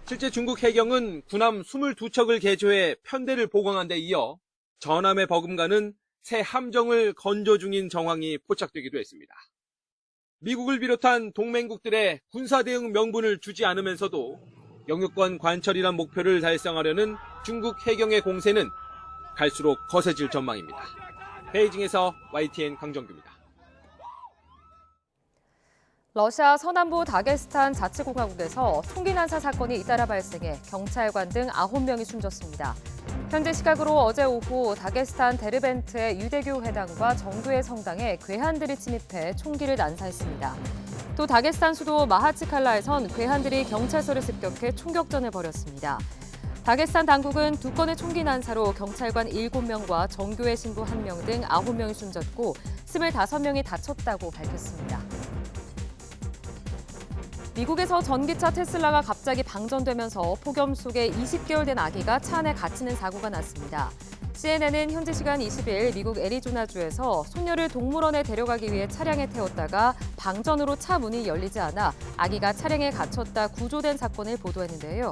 실제 중국 해경은 군함 22척을 개조해 편대를 보강한 데 이어 전함에 버금가는 새 함정을 건조 중인 정황이 포착되기도 했습니다. 미국을 비롯한 동맹국들의 군사 대응 명분을 주지 않으면서도 영유권 관철이란 목표를 달성하려는 중국 해경의 공세는 갈수록 거세질 전망입니다. 베이징에서 YTN 강정규입니다. 러시아 서남부 다게스탄 자치공화국에서 총기 난사 사건이 잇따라 발생해 경찰관 등 9명이 숨졌습니다. 현재 시각으로 어제 오후 다게스탄 데르벤트의 유대교 회당과 정교회 성당에 괴한들이 침입해 총기를 난사했습니다. 또 다게스탄 수도 마하치칼라에선 괴한들이 경찰서를 습격해 총격전을 벌였습니다. 다게스탄 당국은 2건의 총기 난사로 경찰관 7명과 정교회 신부 1명 등 9명이 숨졌고 25명이 다쳤다고 밝혔습니다. 미국에서 전기차 테슬라가 갑자기 방전되면서 폭염 속에 20개월 된 아기가 차 안에 갇히는 사고가 났습니다. CNN은 현지 시간 20일 미국 애리조나주에서 손녀를 동물원에 데려가기 위해 차량에 태웠다가 방전으로 차 문이 열리지 않아 아기가 차량에 갇혔다 구조된 사건을 보도했는데요.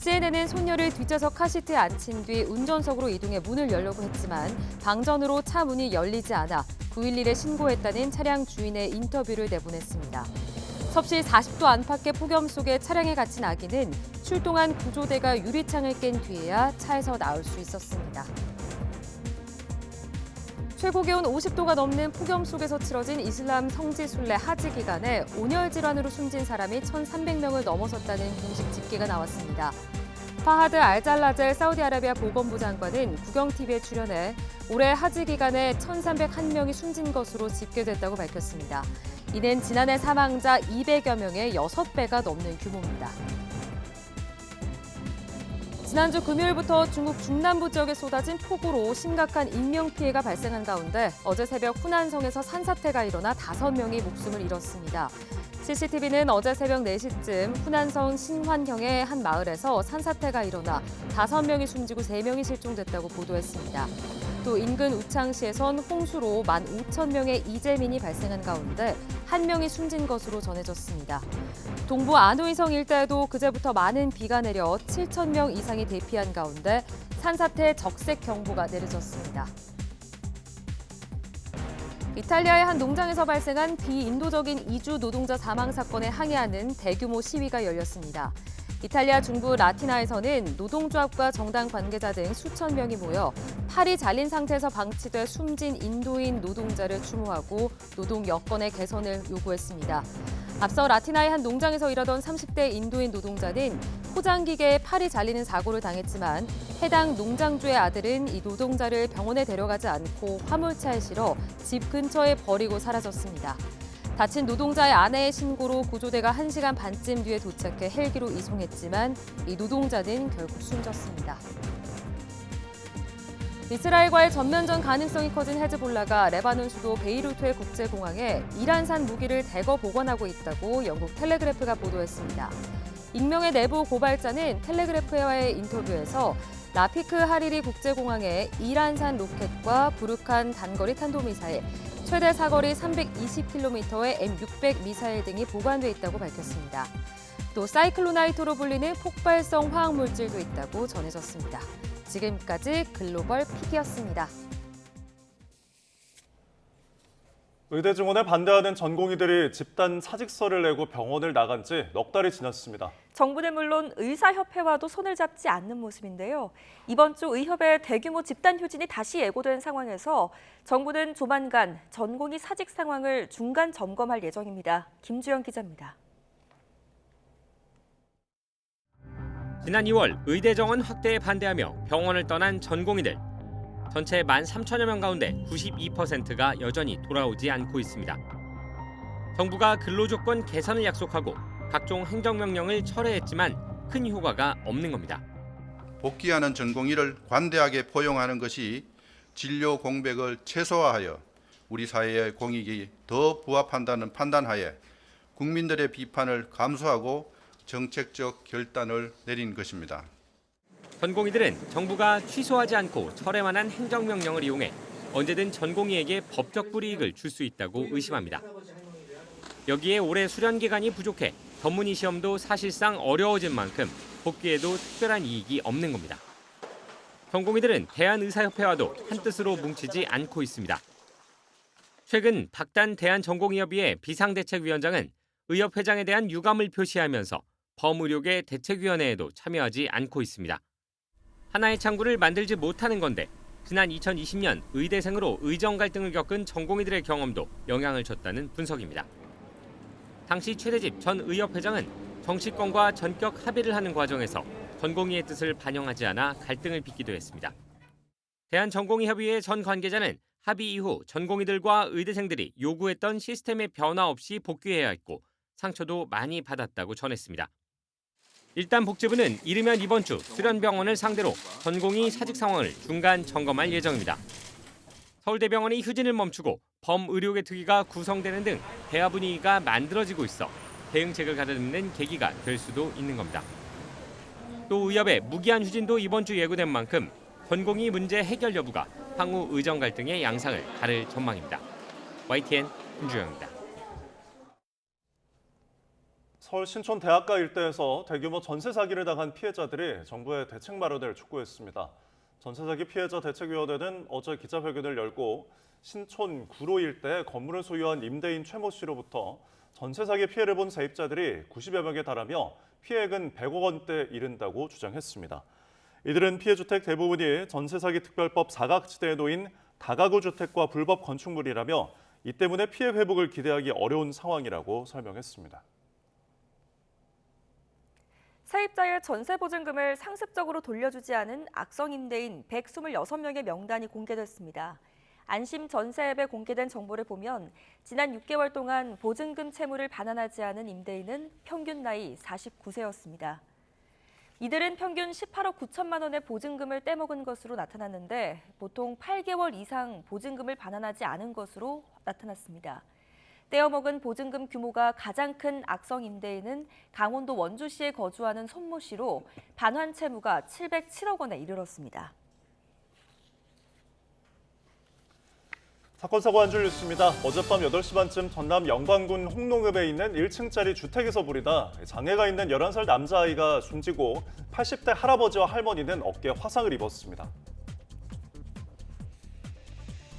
CNN은 손녀를 뒷좌석 카시트에 앉힌 뒤 운전석으로 이동해 문을 열려고 했지만 방전으로 차 문이 열리지 않아 911에 신고했다는 차량 주인의 인터뷰를 내보냈습니다. 섭씨 40도 안팎의 폭염 속에 차량에 갇힌 아기는 출동한 구조대가 유리창을 깬 뒤에야 차에서 나올 수 있었습니다. 최고 기온 50도가 넘는 폭염 속에서 치러진 이슬람 성지 순례 하지 기간에 온열 질환으로 숨진 사람이 1,300명을 넘어섰다는 공식 집계가 나왔습니다. 파하드 알잘라젤 사우디아라비아 보건부 장관은 국영TV에 출연해 올해 하지 기간에 1,301명이 숨진 것으로 집계됐다고 밝혔습니다. 이는 지난해 사망자 200여 명의 6배가 넘는 규모입니다. 지난주 금요일부터 중국 중남부 지역에 쏟아진 폭우로 심각한 인명피해가 발생한 가운데 어제 새벽 후난성에서 산사태가 일어나 5명이 목숨을 잃었습니다. CCTV는 어제 새벽 4시쯤 후난성 신환형의 한 마을에서 산사태가 일어나 5명이 숨지고 3명이 실종됐다고 보도했습니다. 또 인근 우창시에선 홍수로 15,000명의 이재민이 발생한 가운데 1명이 숨진 것으로 전해졌습니다. 동부 안후이성 일대에도 그제부터 많은 비가 내려 7,000명 이상이 대피한 가운데 산사태 적색 경보가 내려졌습니다. 이탈리아의 한 농장에서 발생한 비인도적인 이주 노동자 사망 사건에 항의하는 대규모 시위가 열렸습니다. 이탈리아 중부 라티나에서는 노동조합과 정당 관계자 등 수천 명이 모여 팔이 잘린 상태에서 방치돼 숨진 인도인 노동자를 추모하고 노동 여건의 개선을 요구했습니다. 앞서 라티나의 한 농장에서 일하던 30대 인도인 노동자는 포장기계에 팔이 잘리는 사고를 당했지만 해당 농장주의 아들은 이 노동자를 병원에 데려가지 않고 화물차에 실어 집 근처에 버리고 사라졌습니다. 다친 노동자의 아내의 신고로 구조대가 1시간 반쯤 뒤에 도착해 헬기로 이송했지만 이 노동자는 결국 숨졌습니다. 이스라엘과의 전면전 가능성이 커진 헤즈볼라가 레바논 수도 베이루트의 국제공항에 이란산 무기를 대거 보관하고 있다고 영국 텔레그래프가 보도했습니다. 익명의 내부 고발자는 텔레그래프와의 인터뷰에서 라피크 하리리 국제공항에 이란산 로켓과 부르칸 단거리 탄도미사일, 최대 사거리 320km의 M600 미사일 등이 보관돼 있다고 밝혔습니다. 또 사이클로나이트로 불리는 폭발성 화학물질도 있다고 전해졌습니다. 지금까지 글로벌 PD였습니다. 의대 증원에 반대하는 전공의들이 집단 사직서를 내고 병원을 나간 지 넉 달이 지났습니다. 정부는 물론 의사협회와도 손을 잡지 않는 모습인데요. 이번 주 의협의 대규모 집단 휴진이 다시 예고된 상황에서 정부는 조만간 전공의 사직 상황을 중간 점검할 예정입니다. 김주영 기자입니다. 지난 2월 의대 정원 확대에 반대하며 병원을 떠난 전공의들. 전체 13,000여 명 가운데 92%가 여전히 돌아오지 않고 있습니다. 정부가 근로조건 개선을 약속하고 각종 행정명령을 철회했지만 큰 효과가 없는 겁니다. 복귀하는 전공의를 관대하게 포용하는 것이 진료 공백을 최소화하여 우리 사회의 공익이 더 부합한다는 판단하에 국민들의 비판을 감수하고 정책적 결단을 내린 것입니다. 전공의들은 정부가 취소하지 않고 철회만 한 행정명령을 이용해 언제든 전공의에게 법적 불이익을 줄 수 있다고 의심합니다. 여기에 올해 수련 기간이 부족해 전문의 시험도 사실상 어려워진 만큼 복귀에도 특별한 이익이 없는 겁니다. 전공의들은 대한의사협회와도 한뜻으로 뭉치지 않고 있습니다. 최근 박단 대한전공의협의회 비상대책위원장은 의협회장에 대한 유감을 표시하면서 범의료계 대책위원회에도 참여하지 않고 있습니다. 하나의 창구를 만들지 못하는 건데 지난 2020년 의대생으로 의정 갈등을 겪은 전공의들의 경험도 영향을 줬다는 분석입니다. 당시 최대집 전 의협회장은 정치권과 전격 합의를 하는 과정에서 전공의의 뜻을 반영하지 않아 갈등을 빚기도 했습니다. 대한전공의협의회 전 관계자는 합의 이후 전공의들과 의대생들이 요구했던 시스템의 변화 없이 복귀해야 했고 상처도 많이 받았다고 전했습니다. 일단 복지부는 이르면 이번 주 수련병원을 상대로 전공의 사직 상황을 중간 점검할 예정입니다. 서울대병원이 휴진을 멈추고 범의료계 특위가 구성되는 등 대화 분위기가 만들어지고 있어 대응책을 가다듬는 계기가 될 수도 있는 겁니다. 또 의협의 무기한 휴진도 이번 주 예고된 만큼 전공의 문제 해결 여부가 향후 의정 갈등의 양상을 가를 전망입니다. YTN 김주영입니다. 서울 신촌 대학가 일대에서 대규모 전세 사기를 당한 피해자들이 정부의 대책 마련을 촉구했습니다. 전세 사기 피해자 대책위원회는 어제 기자회견을 열고 신촌 구로 일대 건물을 소유한 임대인 최모 씨로부터 전세 사기 피해를 본 세입자들이 90여 명에 달하며 피해액은 100억 원대에 이른다고 주장했습니다. 이들은 피해 주택 대부분이 전세 사기 특별법 사각지대에 놓인 다가구 주택과 불법 건축물이라며 이 때문에 피해 회복을 기대하기 어려운 상황이라고 설명했습니다. 세입자의 전세 보증금을 상습적으로 돌려주지 않은 악성 임대인 126명의 명단이 공개됐습니다. 안심 전세 앱에 공개된 정보를 보면 지난 6개월 동안 보증금 채무를 반환하지 않은 임대인은 평균 나이 49세였습니다. 이들은 평균 18억 9천만 원의 보증금을 떼먹은 것으로 나타났는데 보통 8개월 이상 보증금을 반환하지 않은 것으로 나타났습니다. 떼어먹은 보증금 규모가 가장 큰 악성 임대인은 강원도 원주시에 거주하는 손모 씨로 반환 채무가 707억 원에 이르렀습니다. 사건 사고 한 줄 뉴스입니다. 어젯밤 8시 반쯤 전남 영광군 홍농읍에 있는 1층짜리 주택에서 불이다 장애가 있는 11살 남자아이가 숨지고 80대 할아버지와 할머니는 어깨에 화상을 입었습니다.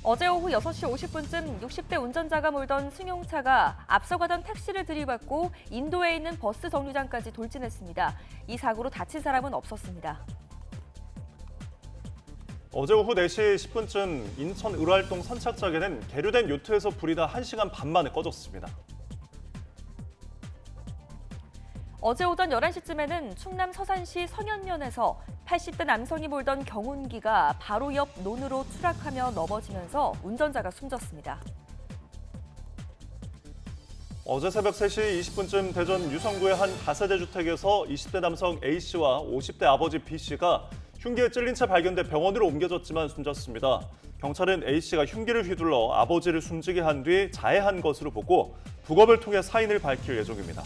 어제 오후 6시 50분쯤 60대 운전자가 몰던 승용차가 앞서가던 택시를 들이받고 인도에 있는 버스 정류장까지 돌진했습니다. 이 사고로 다친 사람은 없었습니다. 어제 오후 4시 10분쯤 인천 을활동 선착장에는 계류된 요트에서 불이 나 1시간 반 만에 꺼졌습니다. 어제 오전 11시쯤에는 충남 서산시 성현면에서 80대 남성이 몰던 경운기가 바로 옆 논으로 추락하며 넘어지면서 운전자가 숨졌습니다. 어제 새벽 3시 20분쯤 대전 유성구의 한 다세대 주택에서 20대 남성 A씨와 50대 아버지 B씨가 흉기에 찔린 채 발견돼 병원으로 옮겨졌지만 숨졌습니다. 경찰은 A씨가 흉기를 휘둘러 아버지를 숨지게 한 뒤 자해한 것으로 보고 부검을 통해 사인을 밝힐 예정입니다.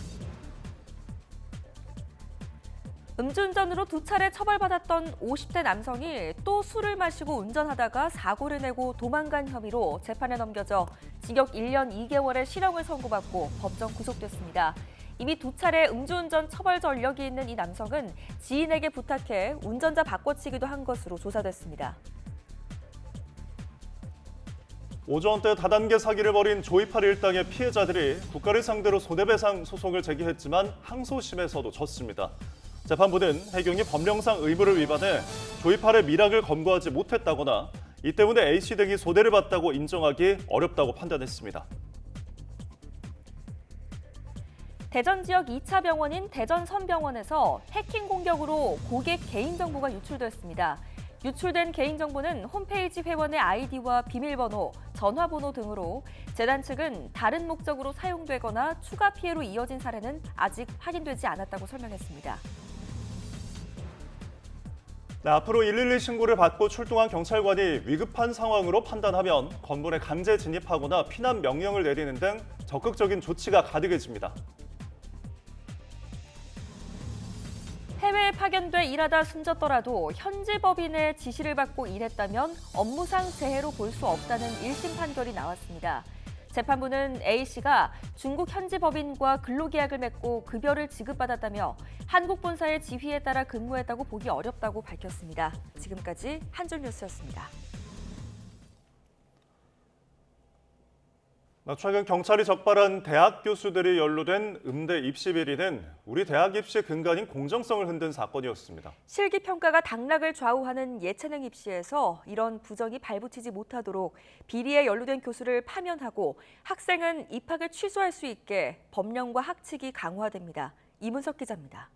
음주운전으로 2차례 처벌받았던 50대 남성이 또 술을 마시고 운전하다가 사고를 내고 도망간 혐의로 재판에 넘겨져 징역 1년 2개월의 실형을 선고받고 법정 구속됐습니다. 이미 2차례 음주운전 처벌 전력이 있는 이 남성은 지인에게 부탁해 운전자 바꿔치기도 한 것으로 조사됐습니다. 오전때 다단계 사기를 벌인 조이팔 일당의 피해자들이 국가를 상대로 손해배상 소송을 제기했지만 항소심에서도 졌습니다. 재판부는 해경이 법령상 의무를 위반해 조이팔의 미락을 검거하지 못했다거나 이 때문에 A씨 등이 손해를 봤다고 인정하기 어렵다고 판단했습니다. 대전 지역 2차 병원인 대전선병원에서 해킹 공격으로 고객 개인정보가 유출됐습니다. 유출된 개인정보는 홈페이지 회원의 아이디와 비밀번호, 전화번호 등으로 재단 측은 다른 목적으로 사용되거나 추가 피해로 이어진 사례는 아직 확인되지 않았다고 설명했습니다. 네, 앞으로 112 신고를 받고 출동한 경찰관이 위급한 상황으로 판단하면 건물에 강제 진입하거나 피난 명령을 내리는 등 적극적인 조치가 가능해집니다. 해외에 파견돼 일하다 숨졌더라도 현지 법인의 지시를 받고 일했다면 업무상 재해로 볼 수 없다는 1심 판결이 나왔습니다. 재판부는 A씨가 중국 현지 법인과 근로계약을 맺고 급여를 지급받았다며 한국 본사의 지휘에 따라 근무했다고 보기 어렵다고 밝혔습니다. 지금까지 한줄 뉴스였습니다. 최근 경찰이 적발한 대학 교수들이 연루된 음대 입시 비리는 우리 대학 입시 근간인 공정성을 흔든 사건이었습니다. 실기 평가가 당락을 좌우하는 예체능 입시에서 이런 부정이 발붙이지 못하도록 비리에 연루된 교수를 파면하고 학생은 입학을 취소할 수 있게 법령과 학칙이 강화됩니다. 이문석 기자입니다.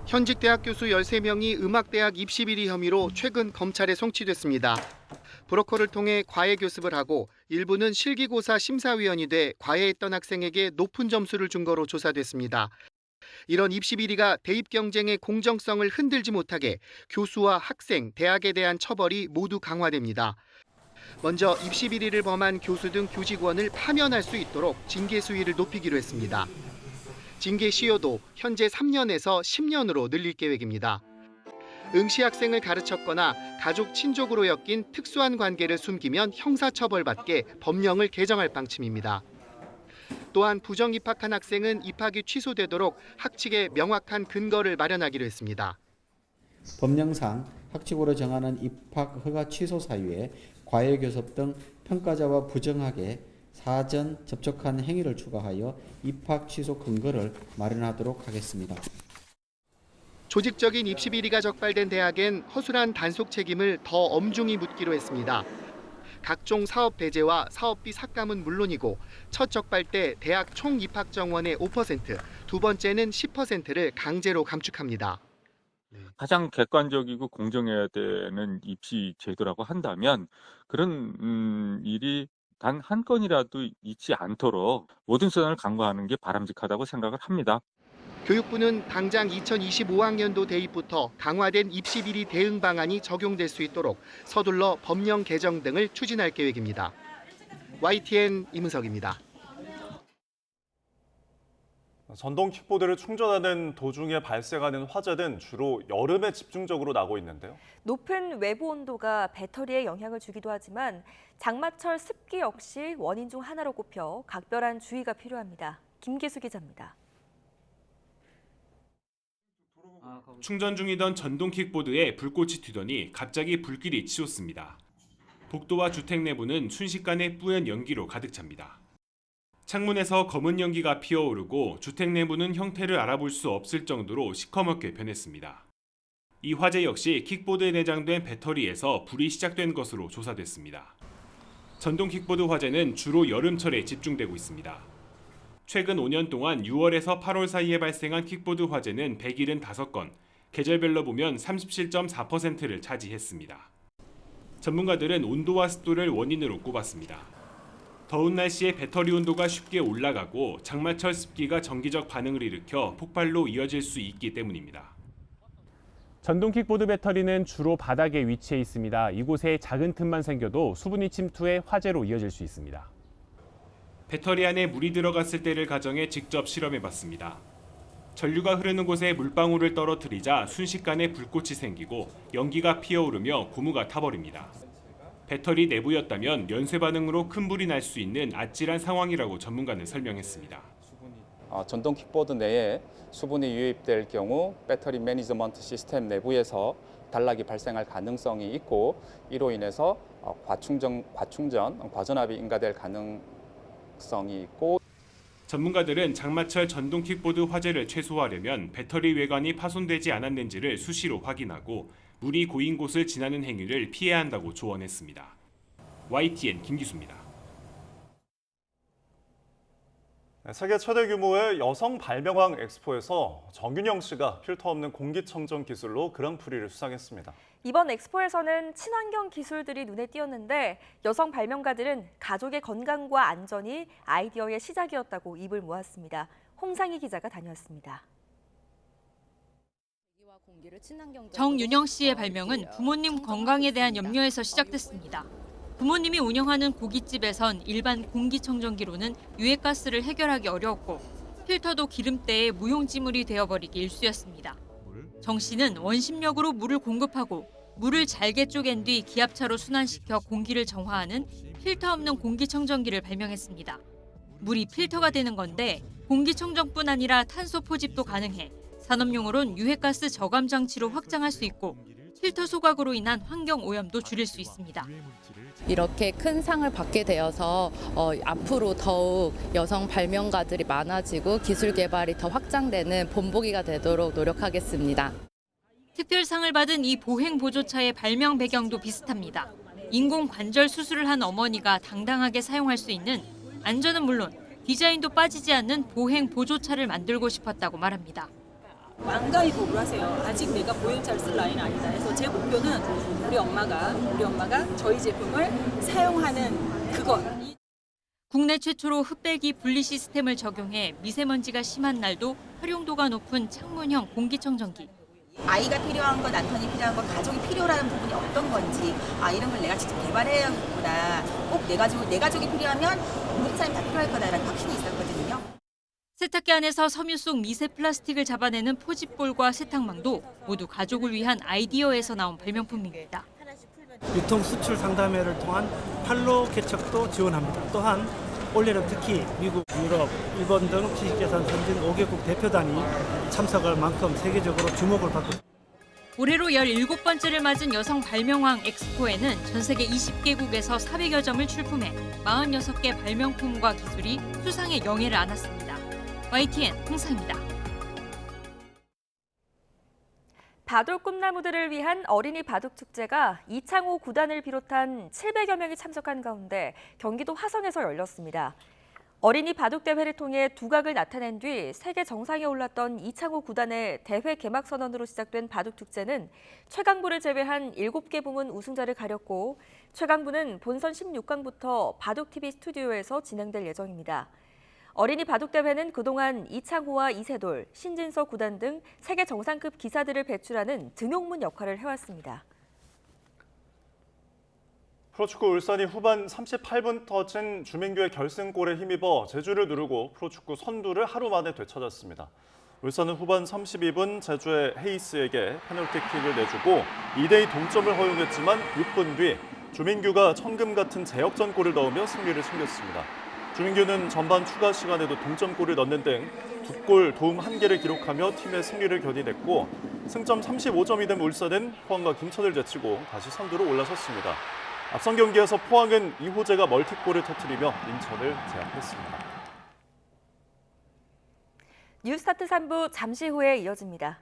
현직 대학 교수 13명이 음악대학 입시 비리 혐의로 최근 검찰에 송치됐습니다. 브로커를 통해 과외 교습을 하고 일부는 실기고사 심사위원이 돼 과외했던 학생에게 높은 점수를 준 거로 조사됐습니다. 이런 입시 비리가 대입 경쟁의 공정성을 흔들지 못하게 교수와 학생, 대학에 대한 처벌이 모두 강화됩니다. 먼저 입시 비리를 범한 교수 등 교직원을 파면할 수 있도록 징계 수위를 높이기로 했습니다. 징계 시효도 현재 3년에서 10년으로 늘릴 계획입니다. 응시 학생을 가르쳤거나 가족 친족으로 엮인 특수한 관계를 숨기면 형사처벌받게 법령을 개정할 방침입니다. 또한 부정 입학한 학생은 입학이 취소되도록 학칙에 명확한 근거를 마련하기로 했습니다. 법령상 학칙으로 정하는 입학 허가 취소 사유에 과외교섭 등 평가자와 부정하게 사전 접촉한 행위를 추가하여 입학 취소 근거를 마련하도록 하겠습니다. 조직적인 입시 비리가 적발된 대학엔 허술한 단속 책임을 더 엄중히 묻기로 했습니다. 각종 사업 배제와 사업비 삭감은 물론이고 첫 적발 때 대학 총 입학 정원의 5%, 두 번째는 10%를 강제로 감축합니다. 가장 객관적이고 공정해야 되는 입시 제도라고 한다면 그런 일이 단 한 건이라도 있지 않도록 모든 수단을 강구하는 게 바람직하다고 생각을 합니다. 교육부는 당장 2025학년도 대입부터 강화된 입시 비리 대응 방안이 적용될 수 있도록 서둘러 법령 개정 등을 추진할 계획입니다. YTN 임은석입니다. 전동 킥보드를 충전하는 도중에 발생하는 화재는 주로 여름에 집중적으로 나고 있는데요. 높은 외부 온도가 배터리에 영향을 주기도 하지만 장마철 습기 역시 원인 중 하나로 꼽혀 각별한 주의가 필요합니다. 김기수 기자입니다. 충전 중이던 전동 킥보드에 불꽃이 튀더니 갑자기 불길이 치솟습니다. 복도와 주택 내부는 순식간에 뿌연 연기로 가득 찹니다. 창문에서 검은 연기가 피어오르고 주택 내부는 형태를 알아볼 수 없을 정도로 시커멓게 변했습니다. 이 화재 역시 킥보드에 내장된 배터리에서 불이 시작된 것으로 조사됐습니다. 전동 킥보드 화재는 주로 여름철에 집중되고 있습니다. 최근 5년 동안 6월에서 8월 사이에 발생한 킥보드 화재는 175건, 계절별로 보면 37.4%를 차지했습니다. 전문가들은 온도와 습도를 원인으로 꼽았습니다. 더운 날씨에 배터리 온도가 쉽게 올라가고 장마철 습기가 정기적 반응을 일으켜 폭발로 이어질 수 있기 때문입니다. 전동 킥보드 배터리는 주로 바닥에 위치해 있습니다. 이곳에 작은 틈만 생겨도 수분이 침투해 화재로 이어질 수 있습니다. 배터리 안에 물이 들어갔을 때를 가정해 직접 실험해봤습니다. 전류가 흐르는 곳에 물방울을 떨어뜨리자 순식간에 불꽃이 생기고 연기가 피어오르며 고무가 타버립니다. 배터리 내부였다면 연쇄 반응으로 큰 불이 날 수 있는 아찔한 상황이라고 전문가는 설명했습니다. 전동 킥보드 내에 수분이 유입될 경우 배터리 매니지먼트 시스템 내부에서 단락이 발생할 가능성이 있고 이로 인해서 과전압이 인가될 가능성이 있고 전문가들은 장마철 전동 킥보드 화재를 최소화하려면 배터리 외관이 파손되지 않았는지를 수시로 확인하고 물이 고인 곳을 지나는 행위를 피해야 한다고 조언했습니다. YTN 김기수입니다. 세계 최대 규모의 여성 발명왕 엑스포에서 정균영 씨가 필터 없는 공기청정 기술로 그랑프리를 수상했습니다. 이번 엑스포에서는 친환경 기술들이 눈에 띄었는데 여성 발명가들은 가족의 건강과 안전이 아이디어의 시작이었다고 입을 모았습니다. 홍상희 기자가 다녀왔습니다. 정윤영 씨의 발명은 부모님 건강에 대한 염려에서 시작됐습니다. 부모님이 운영하는 고깃집에선 일반 공기청정기로는 유해가스를 해결하기 어려웠고 필터도 기름때에 무용지물이 되어버리기 일쑤였습니다. 정 씨는 원심력으로 물을 공급하고 물을 잘게 쪼갠 뒤 기압차로 순환시켜 공기를 정화하는 필터 없는 공기청정기를 발명했습니다. 물이 필터가 되는 건데 공기청정뿐 아니라 탄소 포집도 가능해 산업용으론 유해가스 저감 장치로 확장할 수 있고 필터 소각으로 인한 환경 오염도 줄일 수 있습니다. 이렇게 큰 상을 받게 되어서 앞으로 더욱 여성 발명가들이 많아지고 기술 개발이 더 확장되는 본보기가 되도록 노력하겠습니다. 특별상을 받은 이 보행 보조차의 발명 배경도 비슷합니다. 인공 관절 수술을 한 어머니가 당당하게 사용할 수 있는 안전은 물론 디자인도 빠지지 않는 보행 보조차를 만들고 싶었다고 말합니다. 완강히 거부를 하세요. 아직 내가 보행차를 쓸 나이는 아니다. 그래서 제 목표는 우리 엄마가 저희 제품을 사용하는 그것. 국내 최초로 흡배기 분리 시스템을 적용해 미세먼지가 심한 날도 활용도가 높은 창문형 공기청정기. 아이가 필요한 것, 남편이 필요한 것, 가족이 필요한 부분이 어떤 건지 이런 걸 내가 직접 개발해야겠구나. 꼭 내 가족이 필요하면 모든 사람이 다 필요할 거다라는 확신이 있었거든요. 세탁기 안에서 섬유 속 미세 플라스틱을 잡아내는 포집볼과 세탁망도 모두 가족을 위한 아이디어에서 나온 발명품입니다. 유통 수출 상담회를 통한 판로 개척도 지원합니다. 또한 올해는 특히 미국, 유럽, 일본 등 지식재산 선진 5개국 대표단이 참석할 만큼 세계적으로 주목을 받고 있습니다. 올해로 17번째를 맞은 여성 발명왕 엑스포에는 전 세계 20개국에서 400여 점을 출품해 46개 발명품과 기술이 수상의 영예를 안았습니다. YTN 홍사입니다. 바둑 꿈나무들을 위한 어린이 바둑 축제가 이창호 구단을 비롯한 700여 명이 참석한 가운데 경기도 화성에서 열렸습니다. 어린이 바둑 대회를 통해 두각을 나타낸 뒤 세계 정상에 올랐던 이창호 구단의 대회 개막 선언으로 시작된 바둑 축제는 최강부를 제외한 7개 부문 우승자를 가렸고 최강부는 본선 16강부터 바둑TV 스튜디오에서 진행될 예정입니다. 어린이 바둑대회는 그동안 이창호와 이세돌, 신진서 구단 등 세계 정상급 기사들을 배출하는 등용문 역할을 해왔습니다. 프로축구 울산이 후반 38분 터진 주민규의 결승골에 힘입어 제주를 누르고 프로축구 선두를 하루 만에 되찾았습니다. 울산은 후반 32분 제주의 헤이스에게 페널티킥을 내주고 2대2 동점을 허용했지만 6분 뒤 주민규가 천금 같은 제역전골을 넣으며 승리를 챙겼습니다. 주민규는 전반 추가 시간에도 동점골을 넣는 등 2골 도움 1개를 기록하며 팀의 승리를 견인했고 승점 35점이 된 울산은 포항과 김천을 제치고 다시 선두로 올라섰습니다. 앞선 경기에서 포항은 이호재가 멀티골을 터뜨리며 인천을 제압했습니다. 뉴스타트 3부 잠시 후에 이어집니다.